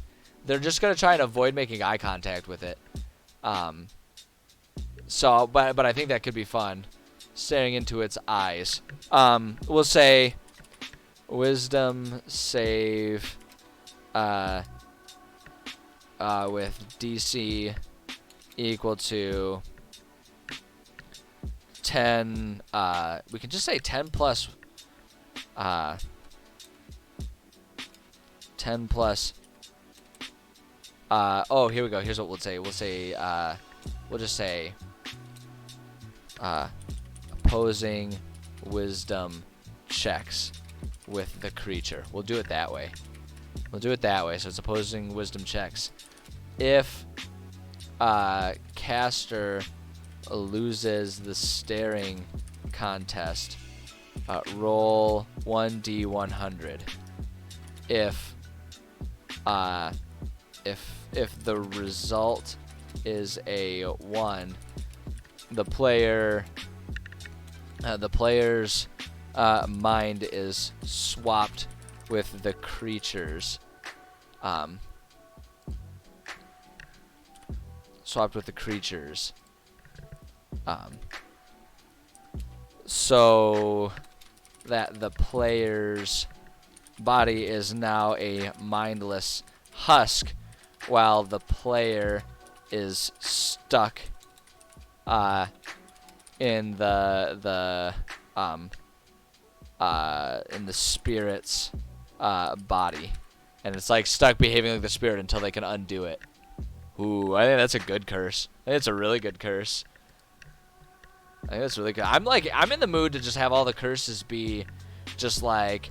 [SPEAKER 1] they're just gonna try and avoid making eye contact with it. So, but I think that could be fun, staring into its eyes. We'll say, wisdom save, with DC equal to 10. We can just say 10 plus. 10 plus. Oh, here we go. Here's what we'll say. We'll say. We'll just say. Opposing wisdom checks with the creature. We'll do it that way. We'll do it that way. So it's opposing wisdom checks. If caster loses the staring contest, roll 1d100. If the result is a 1, the player's mind is swapped with the creature's. So that the player's body is now a mindless husk, while the player is stuck in the spirit's body, and it's like stuck behaving like the spirit until they can undo it. Ooh, I think that's a good curse. I think it's a really good curse. I think that's really good. I'm in the mood to just have all the curses be just like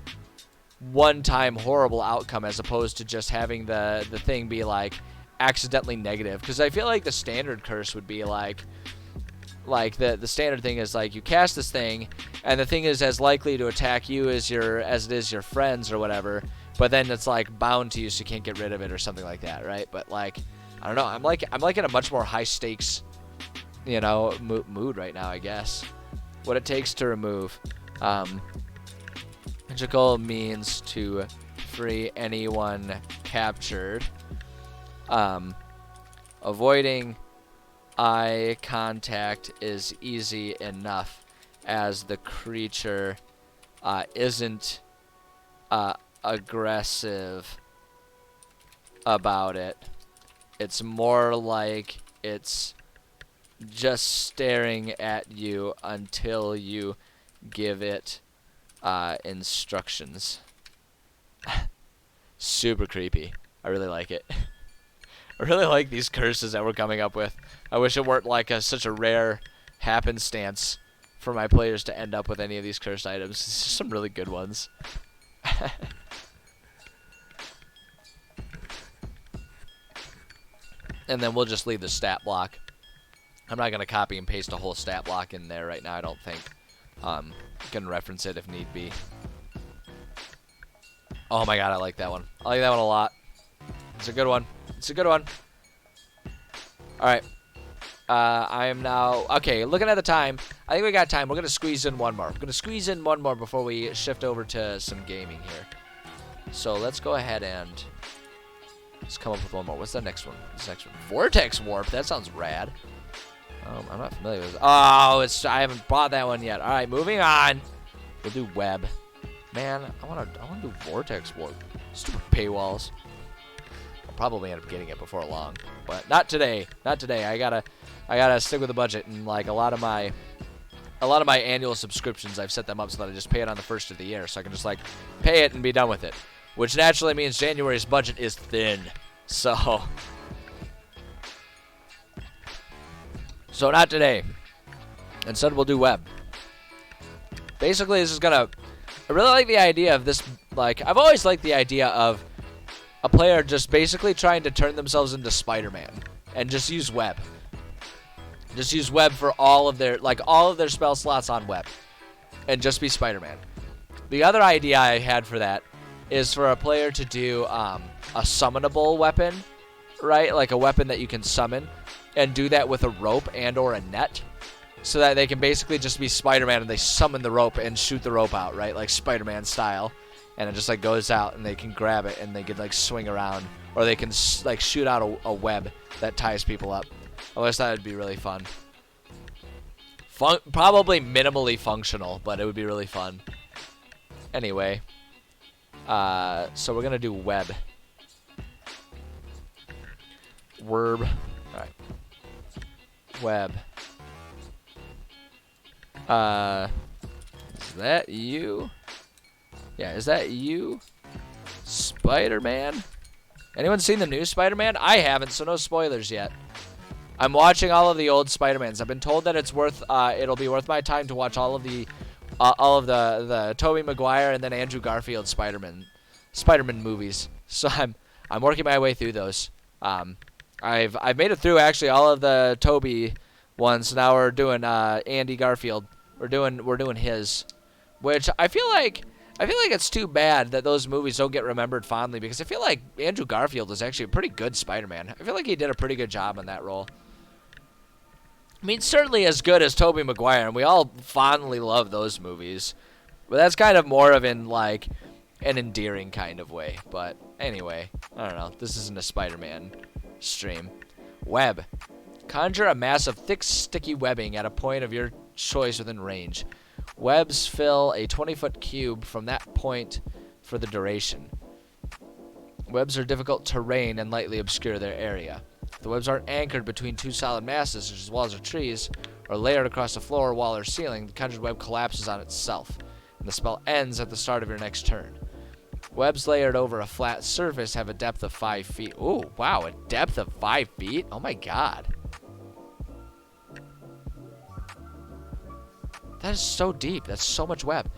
[SPEAKER 1] one-time horrible outcome, as opposed to just having the thing be like accidentally negative. Because I feel like the standard curse would be like the standard thing is like you cast this thing, and the thing is as likely to attack you as it is your friends or whatever. But then it's like bound to you, so you can't get rid of it or something like that, right? But like I don't know. I'm like in a much more high stakes, mood right now, I guess. What it takes to remove. Magical means to free anyone captured. Avoiding eye contact is easy enough, as the creature isn't aggressive about it. It's more like it's just staring at you until you give it instructions. Super creepy. I really like it. I really like these curses that we're coming up with. I wish it weren't like such a rare happenstance for my players to end up with any of these cursed items. It's just some really good ones. And then we'll just leave the stat block. I'm not going to copy and paste a whole stat block in there right now, I don't think. Can reference it if need be. Oh my god, I like that one. I like that one a lot. It's a good one. It's a good one. Alright. I am now... Okay, looking at the time, I think we got time. We're going to squeeze in one more. We're going to squeeze in one more before we shift over to some gaming here. So let's go ahead and... let's come up with one more. What's the next one? This next one. Vortex Warp. That sounds rad. I'm not familiar with it. Oh, I haven't bought that one yet. All right, moving on. We'll do web. Man, I want to do Vortex Warp. Stupid paywalls. I'll probably end up getting it before long, but not today. Not today. I gotta stick with the budget, and like a lot of my annual subscriptions, I've set them up so that I just pay it on the first of the year, so I can just like pay it and be done with it. Which naturally means January's budget is thin. So not today. Instead, we'll do web. Basically, this is gonna... I really like the idea of this... like, I've always liked the idea of a player just basically trying to turn themselves into Spider-Man and just use web. Just use web for all of their spell slots on web, and just be Spider-Man. The other idea I had for that is for a player to do a summonable weapon, right? Like a weapon that you can summon, and do that with a rope and or a net, so that they can basically just be Spider-Man and they summon the rope and shoot the rope out, right? Like Spider-Man style. And it just like goes out and they can grab it and they can like swing around, or they can like shoot out a web that ties people up. I always thought it'd be really fun. Probably minimally functional, but it would be really fun. Anyway, so we're gonna do web. All right. Web. Is that you? Yeah, is that you? Spider-Man? Anyone seen the new Spider-Man? I haven't, so no spoilers yet. I'm watching all of the old Spider-Mans. I've been told that it'll be worth my time to watch all of the Tobey Maguire and then Andrew Garfield Spider-Man movies. So I'm working my way through those. I've made it through actually all of the Tobey ones. So now we're doing Andy Garfield. We're doing his, which I feel like it's too bad that those movies don't get remembered fondly, because I feel like Andrew Garfield was actually a pretty good Spider-Man. I feel like he did a pretty good job in that role. I mean, certainly as good as Tobey Maguire, and we all fondly love those movies. But that's kind of more of in like an endearing kind of way. But anyway, I don't know. This isn't a Spider-Man stream. Web. Conjure a mass of thick, sticky webbing at a point of your choice within range. Webs fill a 20-foot cube from that point for the duration. Webs are difficult terrain and lightly obscure their area. If the webs aren't anchored between two solid masses, such as walls or trees, or layered across the floor, wall, or ceiling, the conjured web collapses on itself, and the spell ends at the start of your next turn. Webs layered over a flat surface have a depth of 5 feet. Ooh, wow, a depth of 5 feet? Oh my god. That is so deep. That's so much web.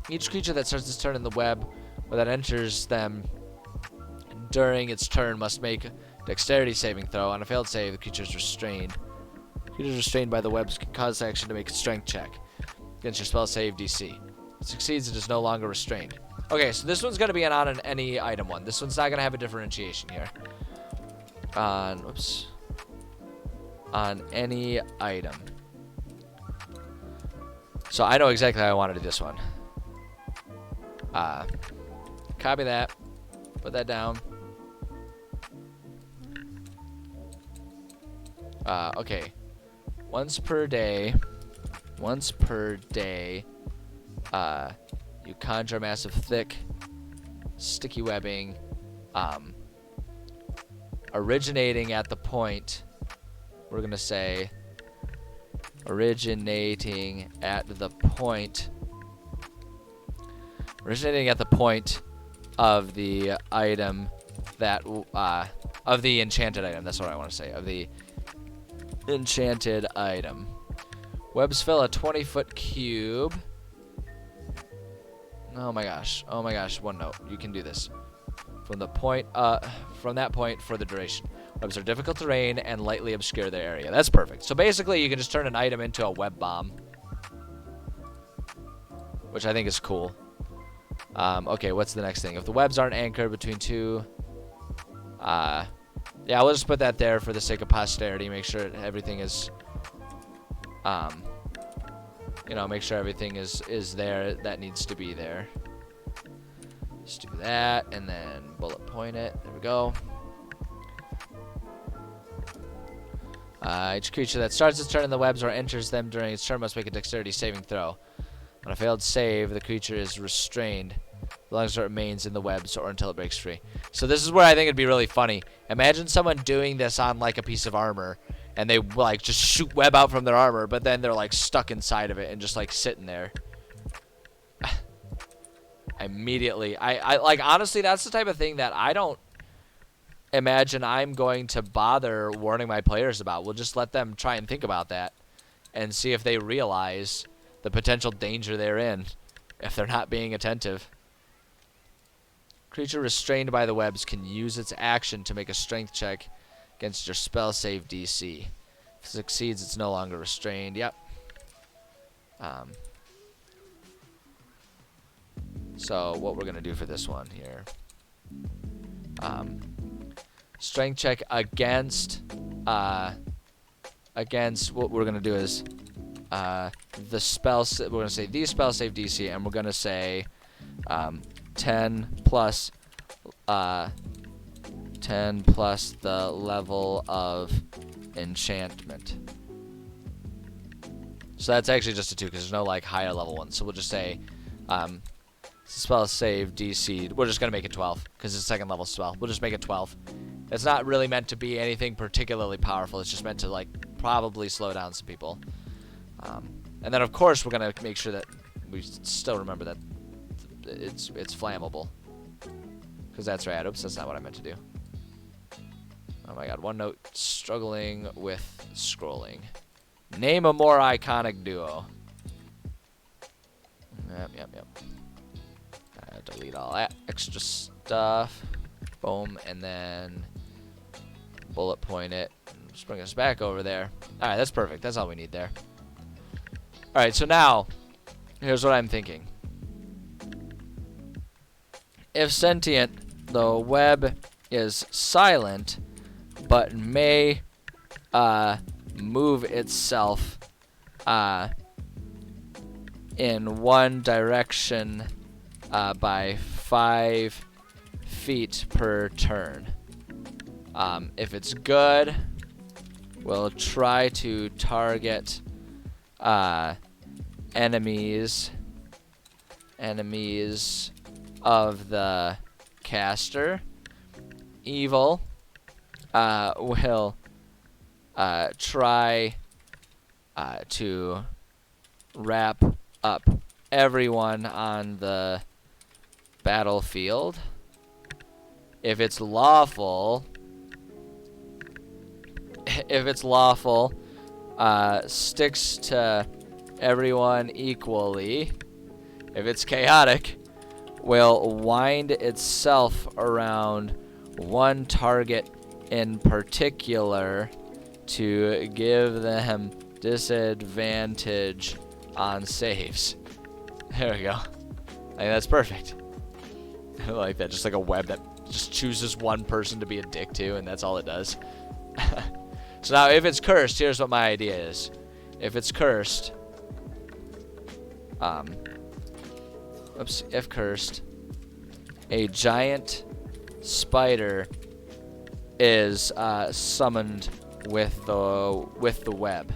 [SPEAKER 1] Each creature that starts its turn in the web or that enters them during its turn must make a dexterity saving throw. On a failed save, the creature is restrained. Creatures restrained by the webs can cause the action to make a strength check against your spell save DC. If it succeeds, it is no longer restrained. Okay, so this one's going to be on an any item one. This one's not going to have a differentiation here. On any item. So I know exactly how I want to do this one. Copy that. Put that down. Okay. Once per day, you conjure a massive thick, sticky webbing, originating at the point, we're going to say, originating at the point of the item that, of the enchanted item, that's what I want to say, of the enchanted item. Webs fill a 20-foot cube. Oh my gosh, one note, you can do this. From that point for the duration. Webs are difficult terrain and lightly obscure their area. That's perfect. So basically, you can just turn an item into a web bomb, which I think is cool. Okay, what's the next thing? If the webs aren't anchored between two, yeah, we'll just put that there for the sake of posterity. Make sure everything is, make sure everything is there that needs to be there. Just do that, and then bullet point it. There we go. Each creature that starts its turn in the webs or enters them during its turn must make a dexterity saving throw. On a failed save, the creature is restrained as long as it remains in the webs or until it breaks free. So this is where I think it'd be really funny. Imagine someone doing this on like a piece of armor, and they like just shoot web out from their armor, but then they're like stuck inside of it and just like sitting there. Immediately, I like, honestly, that's the type of thing that I don't imagine I'm going to bother warning my players about. We'll just let them try and think about that and see if they realize the potential danger they're in if they're not being attentive. Creature restrained by the webs can use its action to make a strength check against your spell save DC. If it succeeds, it's no longer restrained. Yep. So what we're going to do for this one here. Strength check against what we're going to do is the spell, we're going to say the spell save DC, and we're going to say 10 plus the level of enchantment. So that's actually just a 2 because there's no like higher level one. So we'll just say spell save DC. We're just going to make it 12 because it's a second level spell. We'll just make it 12. It's not really meant to be anything particularly powerful. It's just meant to like probably slow down some people. And then of course we're going to make sure that we still remember that it's flammable. Because that's right. Oops, that's not what I meant to do. Oh my god, OneNote struggling with scrolling. Name a more iconic duo. Yep. Delete all that extra stuff. Boom, and then bullet point it. Just bring us back over there. Alright, that's perfect. That's all we need there. Alright, so now, here's what I'm thinking. If sentient, the web is silent, but may move itself in one direction by 5 feet per turn. If it's good, we'll try to target enemies of the caster. Evil will try to wrap up everyone on the battlefield. If it's lawful, sticks to everyone equally. If it's chaotic, will wind itself around one target in particular to give them disadvantage on saves. There we go. I think that's perfect. I like that. Just like a web that just chooses one person to be a dick to, and that's all it does. So now if it's cursed, here's what my idea is. If it's cursed, if cursed, a giant spider is summoned with the web.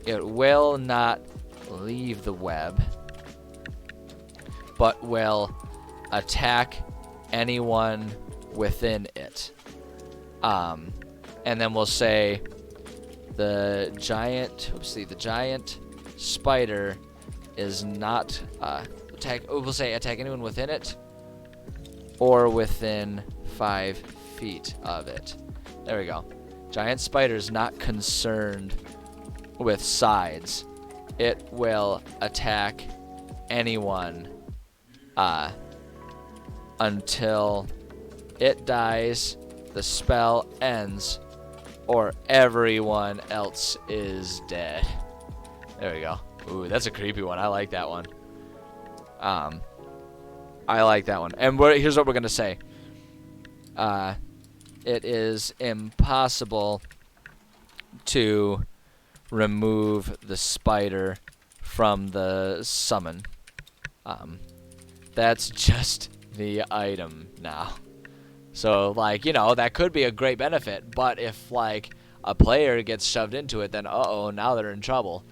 [SPEAKER 1] It will not leave the web, but will attack anyone within it. And then we'll say the giant spider is not we'll say attack anyone within it or within 5 feet of it. There we go. Giant spider is not concerned with sides. It will attack anyone until it dies, the spell ends, or everyone else is dead. There we go. Ooh, that's a creepy one. I like that one. I like that one. And here's what we're going to say. It is impossible to remove the spider from the summon. That's just the item now. So, like, you know, that could be a great benefit, but if, like, a player gets shoved into it, then, uh-oh, now they're in trouble.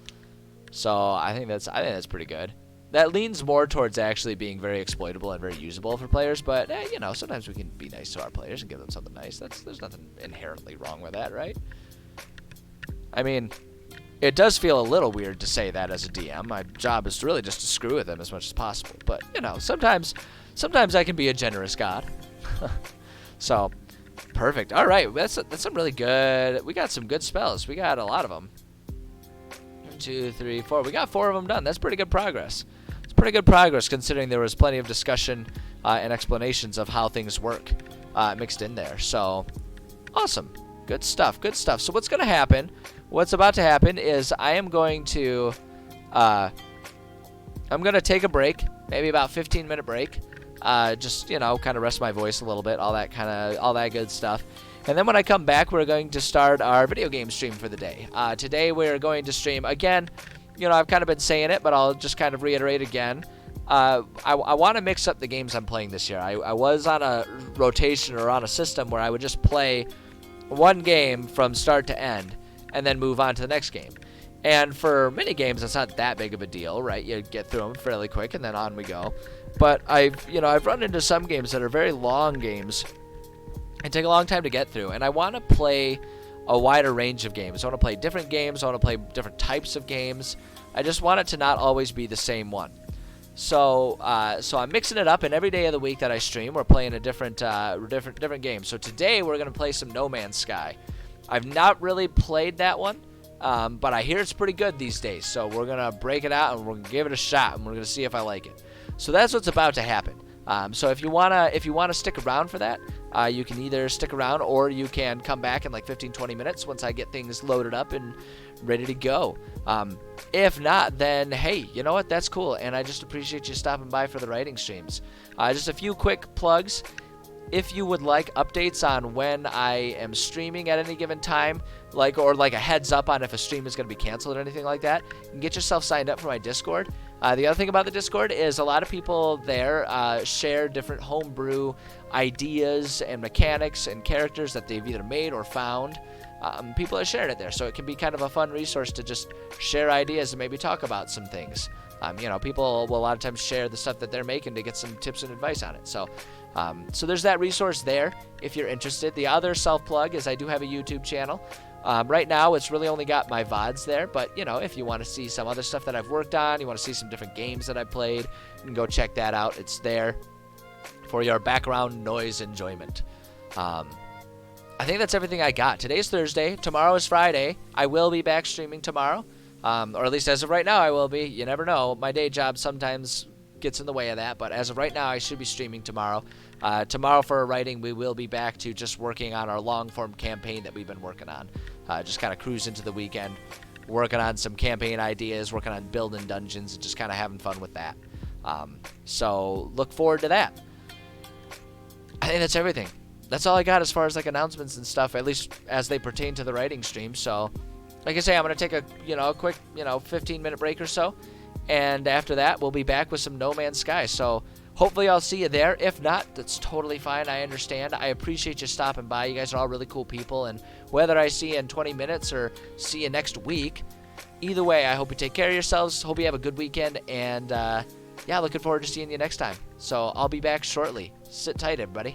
[SPEAKER 1] So, I think that's pretty good. That leans more towards actually being very exploitable and very usable for players, but, you know, sometimes we can be nice to our players and give them something nice. There's nothing inherently wrong with that, right? I mean, it does feel a little weird to say that as a DM. My job is really just to screw with them as much as possible. But, you know, sometimes I can be a generous god. So, perfect. All right, that's some really good. We got some good spells. We got a lot of them. 1, 2, 3, 4. We got 4 of them done. That's pretty good progress. It's pretty good progress considering there was plenty of discussion and explanations of how things work mixed in there. So awesome. Good stuff. Good stuff. So what's going to happen, what's about to happen is I am going to take a break, maybe about 15-minute break. Just, kind of rest my voice a little bit, all that good stuff. And then when I come back, we're going to start our video game stream for the day. Today we're going to stream, again, I've kind of been saying it, but I'll just kind of reiterate again. I want to mix up the games I'm playing this year. I was on a rotation or on a system where I would just play one game from start to end and then move on to the next game. And for mini games, it's not that big of a deal, right? You get through them fairly quick and then on we go. But I've run into some games that are very long games and take a long time to get through. And I want to play a wider range of games. I want to play different games. I want to play different types of games. I just want it to not always be the same one. So I'm mixing it up, and every day of the week that I stream, we're playing a different game. So today we're gonna play some No Man's Sky. I've not really played that one, but I hear it's pretty good these days. So we're gonna break it out and we're gonna give it a shot, and we're gonna see if I like it. So that's what's about to happen. So if you wanna stick around for that, you can either stick around or you can come back in like 15-20 minutes once I get things loaded up and ready to go. If not, then hey, you know what? That's cool, and I just appreciate you stopping by for the writing streams. Just a few quick plugs. If you would like updates on when I am streaming at any given time, or a heads up on if a stream is going to be canceled or anything like that, you can get yourself signed up for my Discord. The other thing about the Discord is a lot of people there share different homebrew ideas and mechanics and characters that they've either made or found. People are sharing it there, so it can be kind of a fun resource to just share ideas and maybe talk about some things. People will a lot of times share the stuff that they're making to get some tips and advice on it. So there's that resource there if you're interested. The other self-plug is I do have a YouTube channel. Right now, it's really only got my VODs there, but, if you want to see some other stuff that I've worked on, you want to see some different games that I've played, you can go check that out. It's there for your background noise enjoyment. I think that's everything I got. Today's Thursday. Tomorrow is Friday. I will be back streaming tomorrow, or at least as of right now I will be. You never know. My day job sometimes gets in the way of that, but as of right now I should be streaming tomorrow. Tomorrow for writing, we will be back to just working on our long-form campaign that we've been working on. Just kind of cruise into the weekend, working on some campaign ideas, working on building dungeons, and just kind of having fun with that. So look forward to that. I think that's everything. That's all I got as far as announcements and stuff, at least as they pertain to the writing stream. So, like I say, I'm gonna take a quick 15-minute break or so, and after that we'll be back with some No Man's Sky. So hopefully I'll see you there. If not, that's totally fine. I understand. I appreciate you stopping by. You guys are all really cool people, and whether I see you in 20 minutes or see you next week, either way, I hope you take care of yourselves. Hope you have a good weekend, and looking forward to seeing you next time. So I'll be back shortly. Sit tight, everybody.